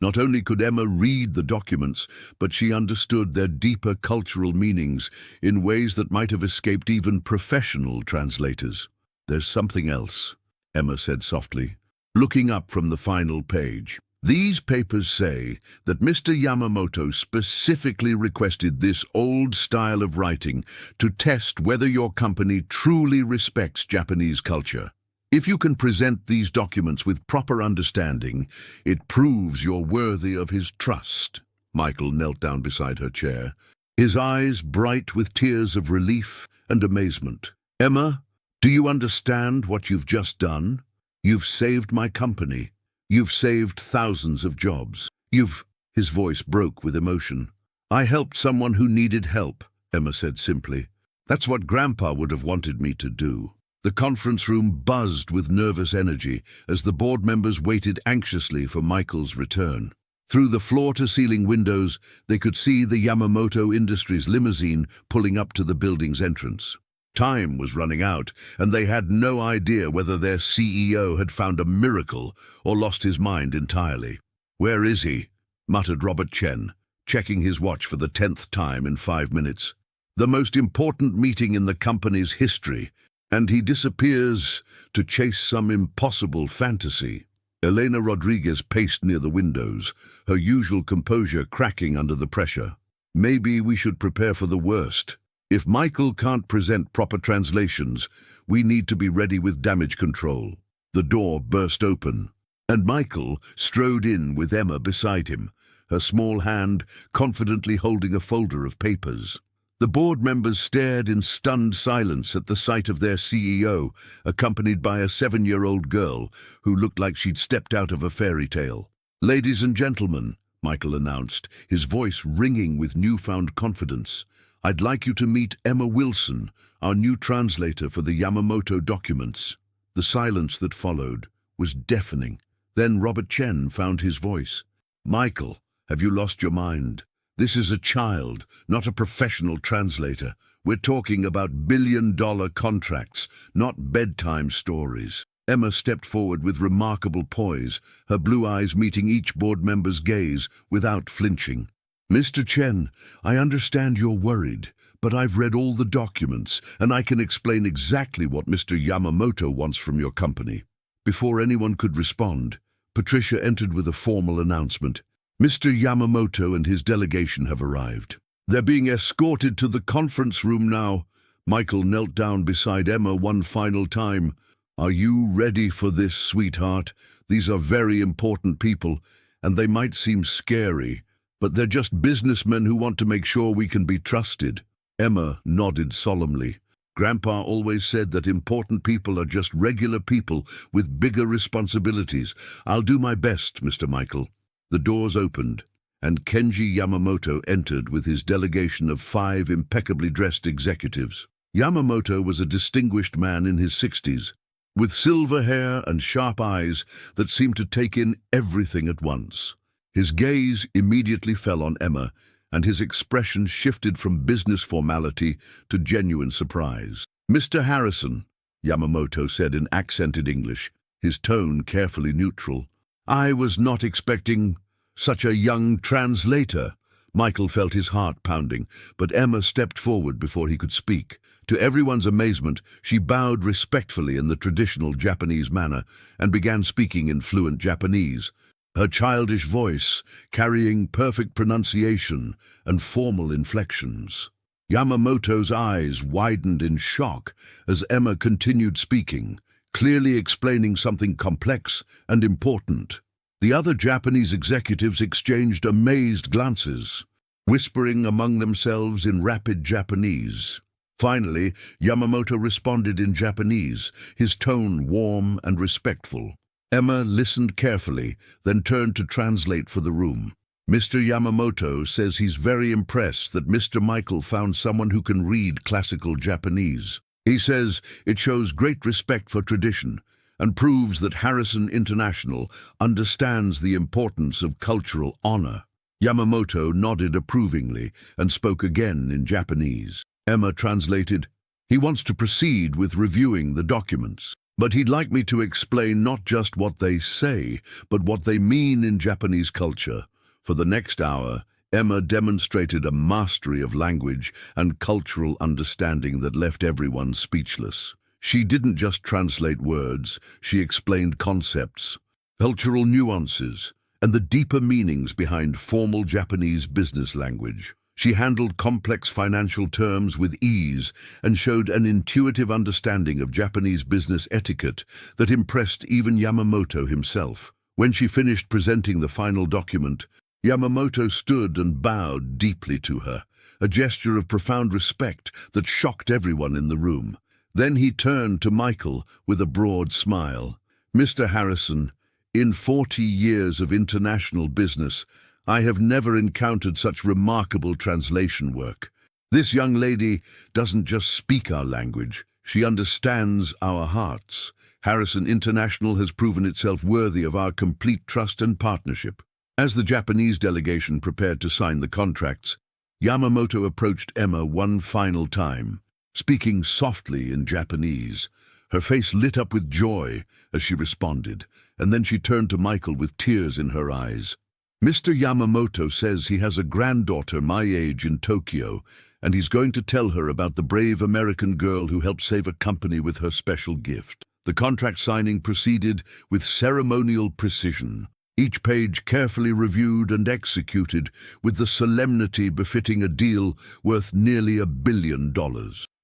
Not only could Emma read the documents, but she understood their deeper cultural meanings in ways that might have escaped even professional translators. "There's something else," Emma said softly, looking up from the final page. "These papers say that Mr. Yamamoto specifically requested this old style of writing to test whether your company truly respects Japanese culture. If you can present these documents with proper understanding, it proves you're worthy of his trust." Michael knelt down beside her chair, his eyes bright with tears of relief and amazement. "Emma, do you understand what you've just done? You've saved my company. You've saved thousands of jobs. His voice broke with emotion. "I helped someone who needed help," Emma said simply. "That's what Grandpa would have wanted me to do." The conference room buzzed with nervous energy as the board members waited anxiously for Michael's return. Through the floor-to-ceiling windows, they could see the Yamamoto Industries limousine pulling up to the building's entrance. Time was running out, and they had no idea whether their CEO had found a miracle or lost his mind entirely. "Where is he?" muttered Robert Chen. checking his watch for the 10th time in 5 minutes. The most important meeting in the company's history, and he disappears to chase some impossible fantasy. Elena Rodriguez paced near the windows, her usual composure cracking under the pressure. Maybe we should prepare for the worst. If Michael can't present proper translations, we need to be ready with damage control. The door burst open, and Michael strode in with Emma beside him, her small hand confidently holding a folder of papers. The board members stared in stunned silence at the sight of their CEO, accompanied by a 7-year-old girl who looked like she'd stepped out of a fairy tale. "Ladies and gentlemen," Michael announced, his voice ringing with newfound confidence, "I'd like you to meet Emma Wilson, our new translator for the Yamamoto documents." The silence that followed was deafening. Then Robert Chen found his voice. "Michael, have you lost your mind? This is a child, not a professional translator. We're talking about billion-dollar contracts, not bedtime stories." Emma stepped forward with remarkable poise, her blue eyes meeting each board member's gaze without flinching. "Mr. Chen, I understand you're worried, but I've read all the documents, and I can explain exactly what Mr. Yamamoto wants from your company." Before anyone could respond, Patricia entered with a formal announcement. "Mr. Yamamoto and his delegation have arrived. They're being escorted to the conference room now." Michael knelt down beside Emma one final time. "Are you ready for this, sweetheart? These are very important people, and they might seem scary, but they're just businessmen who want to make sure we can be trusted." Emma nodded solemnly. "Grandpa always said that important people are just regular people with bigger responsibilities. I'll do my best, Mr. Michael." The doors opened, and Kenji Yamamoto entered with his delegation of 5 impeccably dressed executives. Yamamoto was a distinguished man in his 60s, with silver hair and sharp eyes that seemed to take in everything at once. His gaze immediately fell on Emma, and his expression shifted from business formality to genuine surprise. "Mr. Harrison," Yamamoto said in accented English, his tone carefully neutral. "I was not expecting such a young translator." Michael felt his heart pounding, but Emma stepped forward before he could speak. To everyone's amazement, she bowed respectfully in the traditional Japanese manner and began speaking in fluent Japanese, her childish voice carrying perfect pronunciation and formal inflections. Yamamoto's eyes widened in shock as Emma continued speaking, clearly explaining something complex and important. The other Japanese executives exchanged amazed glances, whispering among themselves in rapid Japanese. Finally, Yamamoto responded in Japanese, his tone warm and respectful. Emma listened carefully, then turned to translate for the room. "Mr. Yamamoto says he's very impressed that Mr. Michael found someone who can read classical Japanese. He says it shows great respect for tradition and proves that Harrison International understands the importance of cultural honor." Yamamoto nodded approvingly and spoke again in Japanese. Emma translated, "He wants to proceed with reviewing the documents, but he'd like me to explain not just what they say, but what they mean in Japanese culture." For the next hour, Emma demonstrated a mastery of language and cultural understanding that left everyone speechless. She didn't just translate words, she explained concepts, cultural nuances, and the deeper meanings behind formal Japanese business language. She handled complex financial terms with ease and showed an intuitive understanding of Japanese business etiquette that impressed even Yamamoto himself. When she finished presenting the final document, Yamamoto stood and bowed deeply to her, a gesture of profound respect that shocked everyone in the room. Then he turned to Michael with a broad smile. "Mr. Harrison, in 40 years of international business, I have never encountered such remarkable translation work. This young lady doesn't just speak our language, she understands our hearts. Harrison International has proven itself worthy of our complete trust and partnership." As the Japanese delegation prepared to sign the contracts, Yamamoto approached Emma one final time, speaking softly in Japanese. Her face lit up with joy as she responded, and then she turned to Michael with tears in her eyes. Mr. Yamamoto says he has a granddaughter my age in Tokyo, and he's going to tell her about the brave American girl who helped save a company with her special gift. The contract signing proceeded with ceremonial precision, each page carefully reviewed and executed with the solemnity befitting a deal worth nearly $1 billion.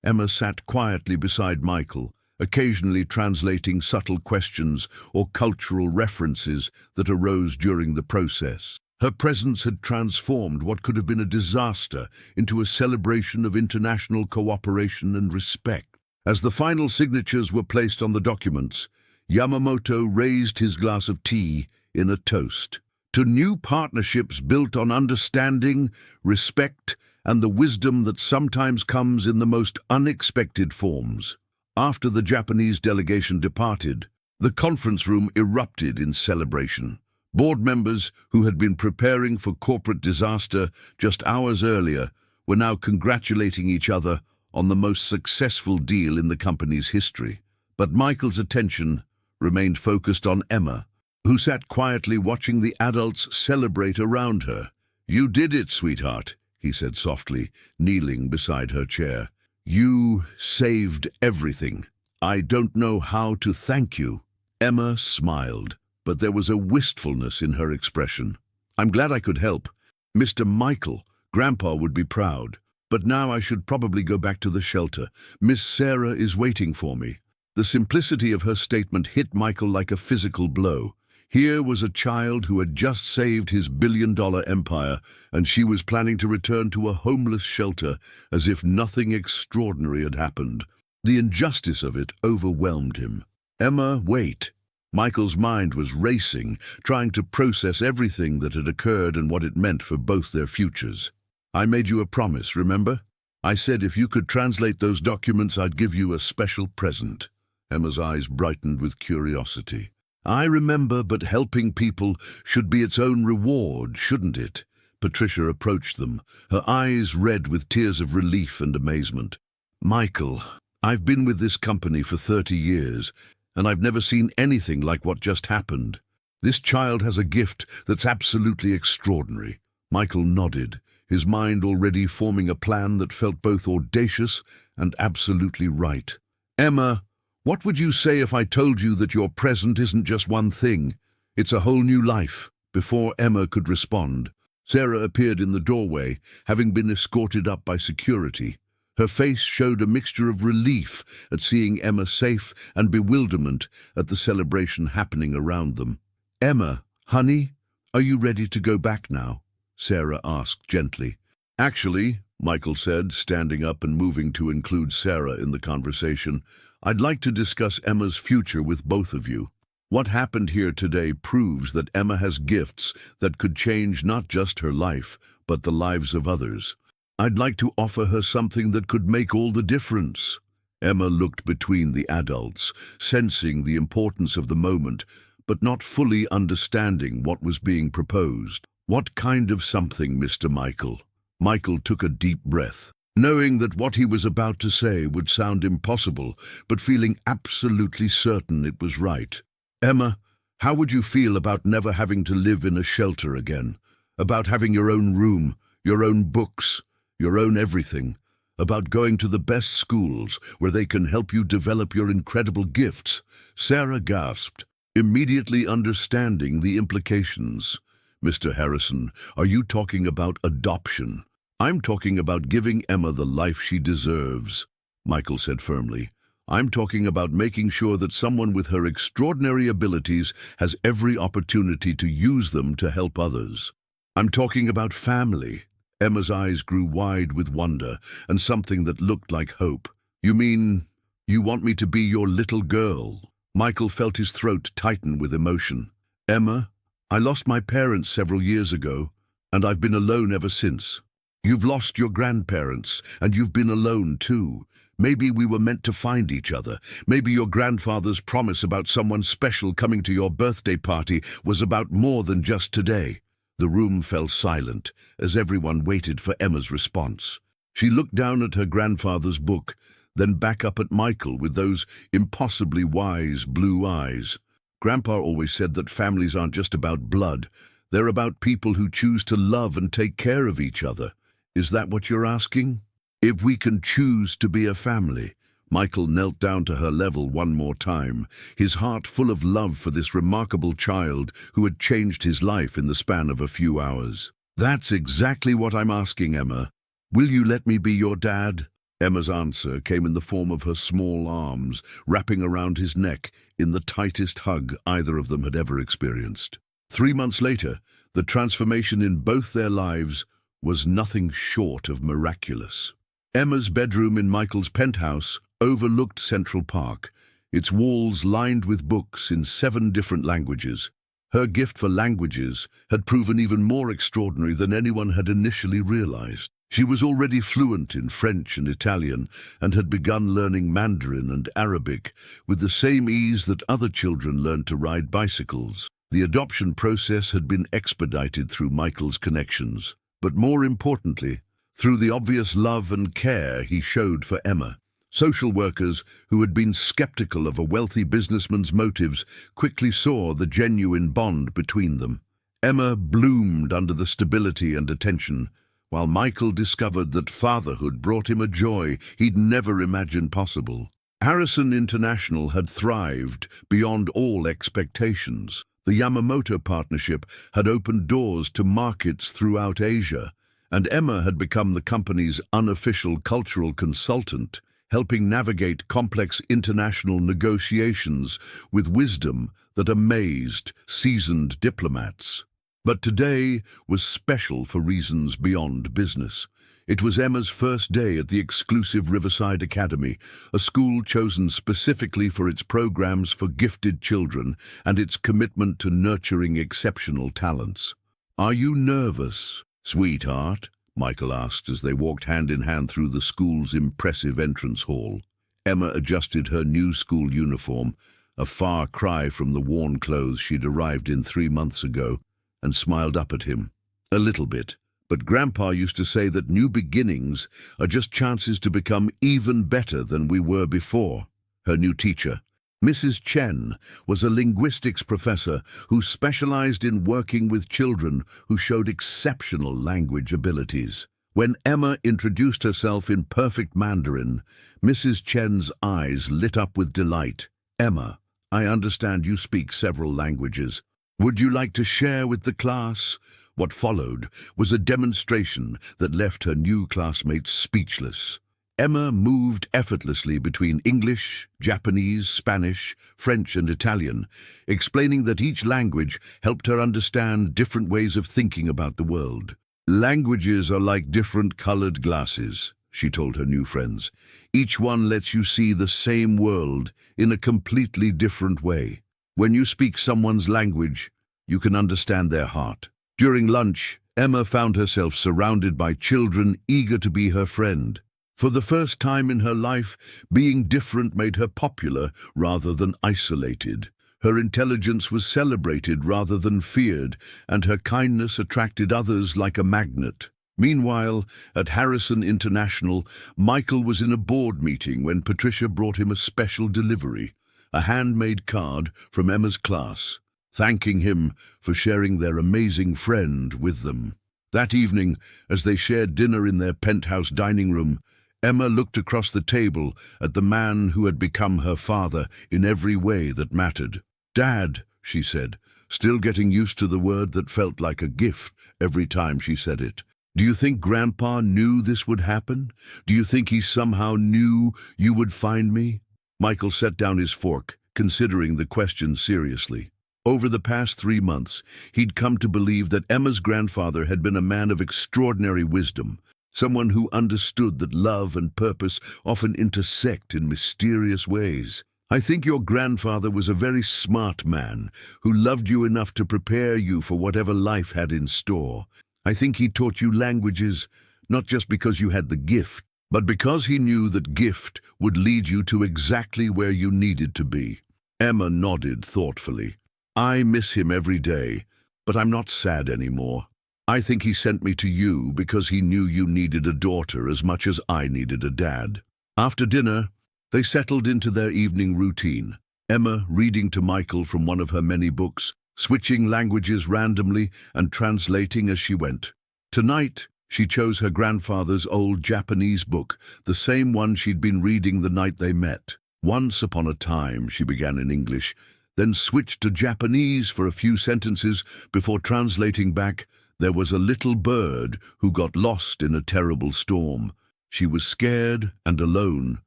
Emma sat quietly beside Michael, occasionally translating subtle questions or cultural references that arose during the process. Her presence had transformed what could have been a disaster into a celebration of international cooperation and respect. As the final signatures were placed on the documents, Yamamoto raised his glass of tea in a toast to new partnerships built on understanding, respect, and the wisdom that sometimes comes in the most unexpected forms. After the Japanese delegation departed, the conference room erupted in celebration. Board members who had been preparing for corporate disaster just hours earlier were now congratulating each other on the most successful deal in the company's history. But Michael's attention remained focused on Emma, who sat quietly watching the adults celebrate around her. "You did it, sweetheart," he said softly, kneeling beside her chair. "You saved everything. I don't know how to thank you." Emma smiled, but there was a wistfulness in her expression. "I'm glad I could help. Mr. Michael, Grandpa would be proud. But now I should probably go back to the shelter. Miss Sarah is waiting for me." The simplicity of her statement hit Michael like a physical blow. Here was a child who had just saved his billion-dollar empire, and she was planning to return to a homeless shelter as if nothing extraordinary had happened. The injustice of it overwhelmed him. "Emma, wait." Michael's mind was racing, trying to process everything that had occurred and what it meant for both their futures. "I made you a promise, remember? I said if you could translate those documents, I'd give you a special present." Emma's eyes brightened with curiosity. "I remember, but helping people should be its own reward, shouldn't it?" Patricia approached them, her eyes red with tears of relief and amazement. "Michael, I've been with this company for 30 years, and I've never seen anything like what just happened. This child has a gift that's absolutely extraordinary." Michael nodded, his mind already forming a plan that felt both audacious and absolutely right. "Emma, what would you say if I told you that your present isn't just one thing? It's a whole new life." Before Emma could respond, Sarah appeared in the doorway, having been escorted up by security. Her face showed a mixture of relief at seeing Emma safe and bewilderment at the celebration happening around them. "Emma, honey, are you ready to go back now?" Sarah asked gently. "Actually," Michael said, standing up and moving to include Sarah in the conversation, "I'd like to discuss Emma's future with both of you. What happened here today proves that Emma has gifts that could change not just her life, but the lives of others. I'd like to offer her something that could make all the difference." Emma looked between the adults, sensing the importance of the moment, but not fully understanding what was being proposed. "What kind of something, Mr. Michael?" Michael took a deep breath, knowing that what he was about to say would sound impossible, but feeling absolutely certain it was right. "Emma, how would you feel about never having to live in a shelter again? About having your own room, your own books, your own everything? About going to the best schools where they can help you develop your incredible gifts?" Sarah gasped, immediately understanding the implications. "Mr. Harrison, are you talking about adoption?" "I'm talking about giving Emma the life she deserves," Michael said firmly. "I'm talking about making sure that someone with her extraordinary abilities has every opportunity to use them to help others. I'm talking about family." Emma's eyes grew wide with wonder and something that looked like hope. "You mean you want me to be your little girl?" Michael felt his throat tighten with emotion. "Emma, I lost my parents several years ago, and I've been alone ever since. You've lost your grandparents, and you've been alone too. Maybe we were meant to find each other. Maybe your grandfather's promise about someone special coming to your birthday party was about more than just today." The room fell silent as everyone waited for Emma's response. She looked down at her grandfather's book, then back up at Michael with those impossibly wise blue eyes. "Grandpa always said that families aren't just about blood, They're about people who choose to love and take care of each other. Is that what you're asking? If we can choose to be a family. Michael knelt down to her level one more time, his heart full of love for this remarkable child who had changed his life in the span of a few hours. That's exactly what I'm asking, Emma. Will you let me be your dad? Emma's answer came in the form of her small arms, wrapping around his neck in the tightest hug either of them had ever experienced. 3 months later, the transformation in both their lives was nothing short of miraculous. Emma's bedroom in Michael's penthouse overlooked Central Park, its walls lined with books in 7 different languages. Her gift for languages had proven even more extraordinary than anyone had initially realized. She was already fluent in French and Italian and had begun learning Mandarin and Arabic with the same ease that other children learned to ride bicycles. The adoption process had been expedited through Michael's connections, but more importantly, through the obvious love and care he showed for Emma. Social workers who had been skeptical of a wealthy businessman's motives quickly saw the genuine bond between them. Emma bloomed under the stability and attention, while Michael discovered that fatherhood brought him a joy he'd never imagined possible. Harrison International had thrived beyond all expectations. The Yamamoto partnership had opened doors to markets throughout Asia, and Emma had become the company's unofficial cultural consultant, helping navigate complex international negotiations with wisdom that amazed seasoned diplomats. But today was special for reasons beyond business. It was Emma's first day at the exclusive Riverside Academy, a school chosen specifically for its programs for gifted children and its commitment to nurturing exceptional talents. "Are you nervous, sweetheart?" Michael asked as they walked hand in hand through the school's impressive entrance hall. Emma adjusted her new school uniform, a far cry from the worn clothes she'd arrived in 3 months ago, and smiled up at him. "A little bit, but Grandpa used to say that new beginnings are just chances to become even better than we were before." Her new teacher, Mrs. Chen, was a linguistics professor who specialized in working with children who showed exceptional language abilities. When Emma introduced herself in perfect Mandarin, Mrs. Chen's eyes lit up with delight. "Emma, I understand you speak several languages. Would you like to share with the class?" What followed was a demonstration that left her new classmates speechless. Emma moved effortlessly between English, Japanese, Spanish, French, and Italian, explaining that each language helped her understand different ways of thinking about the world. "Languages are like different colored glasses," she told her new friends. "Each one lets you see the same world in a completely different way. When you speak someone's language, you can understand their heart." During lunch, Emma found herself surrounded by children eager to be her friend. For the first time in her life, being different made her popular rather than isolated. Her intelligence was celebrated rather than feared, and her kindness attracted others like a magnet. Meanwhile, at Harrison International, Michael was in a board meeting when Patricia brought him a special delivery, a handmade card from Emma's class, thanking him for sharing their amazing friend with them. That evening, as they shared dinner in their penthouse dining room, Emma looked across the table at the man who had become her father in every way that mattered. "Dad," she said, still getting used to the word that felt like a gift every time she said it. "Do you think Grandpa knew this would happen? Do you think he somehow knew you would find me?" Michael set down his fork, considering the question seriously. Over the past 3 months, he'd come to believe that Emma's grandfather had been a man of extraordinary wisdom, someone who understood that love and purpose often intersect in mysterious ways. "I think your grandfather was a very smart man who loved you enough to prepare you for whatever life had in store. I think he taught you languages, not just because you had the gift, but because he knew that gift would lead you to exactly where you needed to be." Emma nodded thoughtfully. "I miss him every day, but I'm not sad anymore. I think he sent me to you because he knew you needed a daughter as much as I needed a dad." After dinner, they settled into their evening routine, Emma reading to Michael from one of her many books, switching languages randomly and translating as she went. Tonight, she chose her grandfather's old Japanese book, the same one she'd been reading the night they met. Once upon a time, she began in English, then switched to Japanese for a few sentences before translating back. There was a little bird who got lost in a terrible storm. She was scared and alone,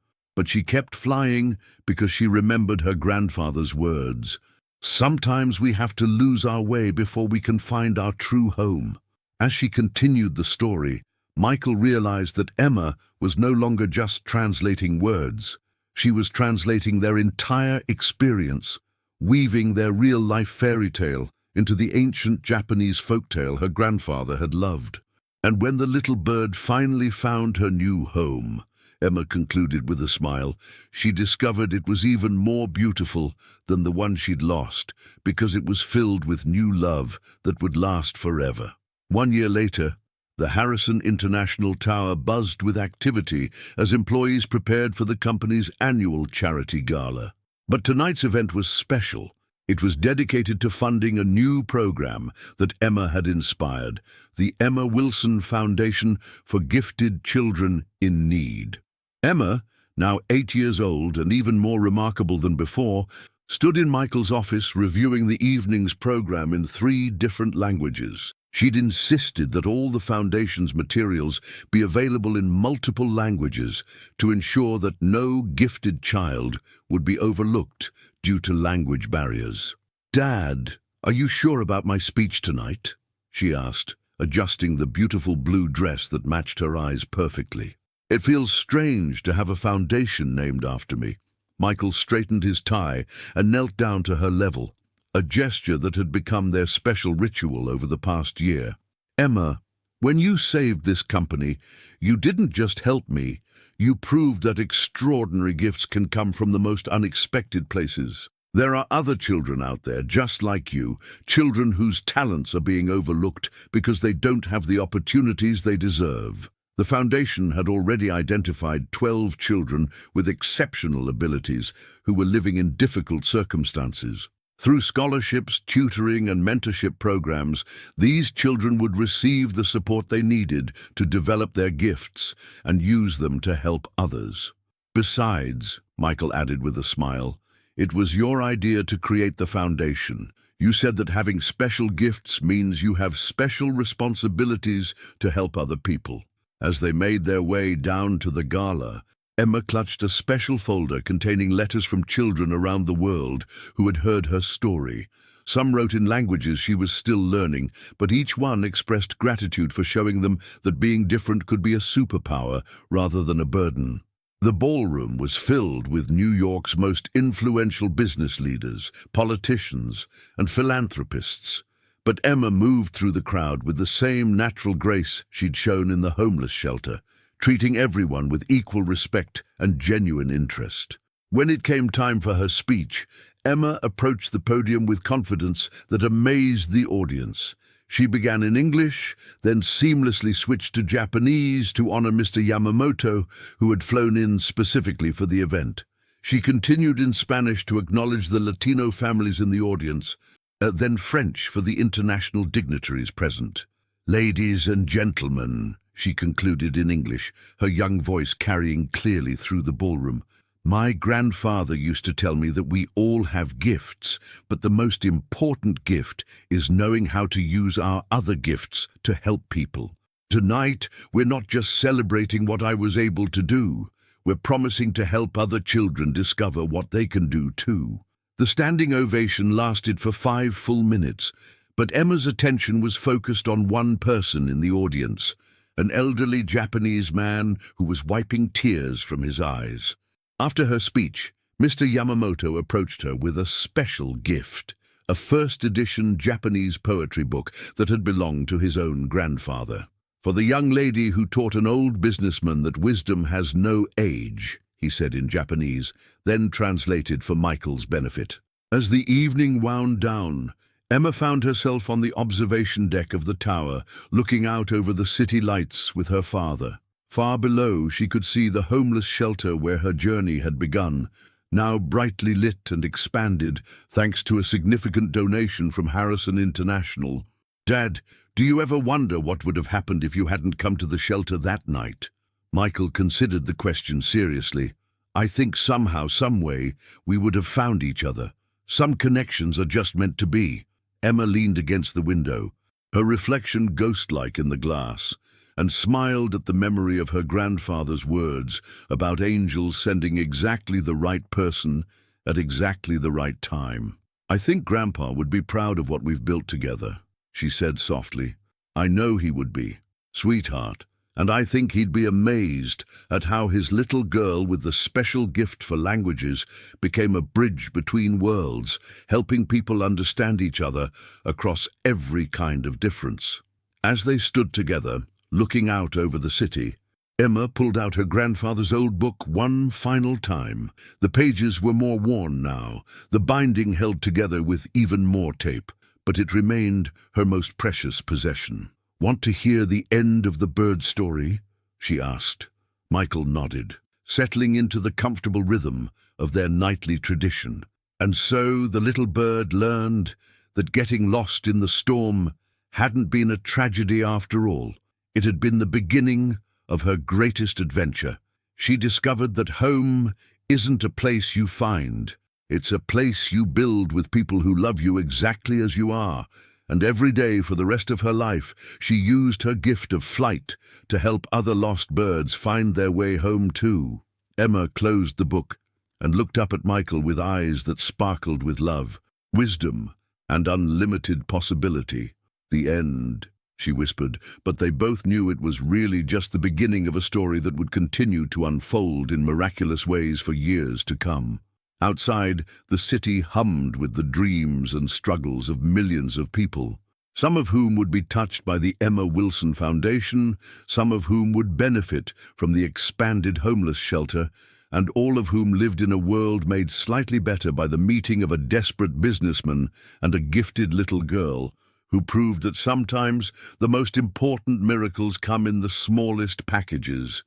but she kept flying because she remembered her grandfather's words. Sometimes we have to lose our way before we can find our true home. As she continued the story, Michael realized that Emma was no longer just translating words. She was translating their entire experience, weaving their real-life fairy tale into the ancient Japanese folktale her grandfather had loved. And when the little bird finally found her new home, Emma concluded with a smile, she discovered it was even more beautiful than the one she'd lost, because it was filled with new love that would last forever. 1 year later, the Harrison International Tower buzzed with activity as employees prepared for the company's annual charity gala. But tonight's event was special. It was dedicated to funding a new program that Emma had inspired, the Emma Wilson Foundation for Gifted Children in Need. Emma, now 8 years old and even more remarkable than before, stood in Michael's office reviewing the evening's program in 3 different languages. She'd insisted that all the foundation's materials be available in multiple languages to ensure that no gifted child would be overlooked due to language barriers. "Dad, are you sure about my speech tonight?" she asked, adjusting the beautiful blue dress that matched her eyes perfectly. "It feels strange to have a foundation named after me." Michael straightened his tie and knelt down to her level, a gesture that had become their special ritual over the past year. "Emma, when you saved this company, you didn't just help me, you proved that extraordinary gifts can come from the most unexpected places. There are other children out there just like you, children whose talents are being overlooked because they don't have the opportunities they deserve." The foundation had already identified 12 children with exceptional abilities who were living in difficult circumstances. Through scholarships, tutoring, and mentorship programs, these children would receive the support they needed to develop their gifts and use them to help others. "Besides," Michael added with a smile, "it was your idea to create the foundation. You said that having special gifts means you have special responsibilities to help other people." As they made their way down to the gala, Emma clutched a special folder containing letters from children around the world who had heard her story. Some wrote in languages she was still learning, but each one expressed gratitude for showing them that being different could be a superpower rather than a burden. The ballroom was filled with New York's most influential business leaders, politicians, and philanthropists. But Emma moved through the crowd with the same natural grace she'd shown in the homeless shelter, treating everyone with equal respect and genuine interest. When it came time for her speech, Emma approached the podium with confidence that amazed the audience. She began in English, then seamlessly switched to Japanese to honor Mr. Yamamoto, who had flown in specifically for the event. She continued in Spanish to acknowledge the Latino families in the audience, then French for the international dignitaries present. "Ladies and gentlemen," she concluded in English, her young voice carrying clearly through the ballroom, "my grandfather used to tell me that we all have gifts, but the most important gift is knowing how to use our other gifts to help people. Tonight, we're not just celebrating what I was able to do, we're promising to help other children discover what they can do too." The standing ovation lasted for 5 full minutes, but Emma's attention was focused on one person in the audience, an elderly Japanese man who was wiping tears from his eyes. After her speech, Mr. Yamamoto approached her with a special gift, a first-edition Japanese poetry book that had belonged to his own grandfather. "For the young lady who taught an old businessman that wisdom has no age," he said in Japanese, then translated for Michael's benefit. As the evening wound down, Emma found herself on the observation deck of the tower, looking out over the city lights with her father. Far below, she could see the homeless shelter where her journey had begun. now brightly lit and expanded thanks to a significant donation from Harrison International. "Dad, do you ever wonder what would have happened if you hadn't come to the shelter that night?" Michael considered the question seriously. "I think somehow, some way, we would have found each other. Some connections are just meant to be." Emma leaned against the window, her reflection ghost-like in the glass, and smiled at the memory of her grandfather's words about angels sending exactly the right person at exactly the right time. "I think Grandpa would be proud of what we've built together," she said softly. "I know he would be, sweetheart, and I think he'd be amazed at how his little girl with the special gift for languages became a bridge between worlds, helping people understand each other across every kind of difference." As they stood together, looking out over the city, Emma pulled out her grandfather's old book one final time. The pages were more worn now, the binding held together with even more tape, but it remained her most precious possession. "Want to hear the end of the bird story?" she asked. Michael nodded, settling into the comfortable rhythm of their nightly tradition. And so the little bird learned that getting lost in the storm hadn't been a tragedy after all. It had been the beginning of her greatest adventure. She discovered that home isn't a place you find. It's a place you build with people who love you exactly as you are. And every day for the rest of her life, she used her gift of flight to help other lost birds find their way home too. Emma closed the book and looked up at Michael with eyes that sparkled with love, wisdom, and unlimited possibility. "The end," she whispered, but they both knew it was really just the beginning of a story that would continue to unfold in miraculous ways for years to come. Outside, the city hummed with the dreams and struggles of millions of people, some of whom would be touched by the Emma Wilson Foundation, some of whom would benefit from the expanded homeless shelter, and all of whom lived in a world made slightly better by the meeting of a desperate businessman and a gifted little girl, who proved that sometimes the most important miracles come in the smallest packages.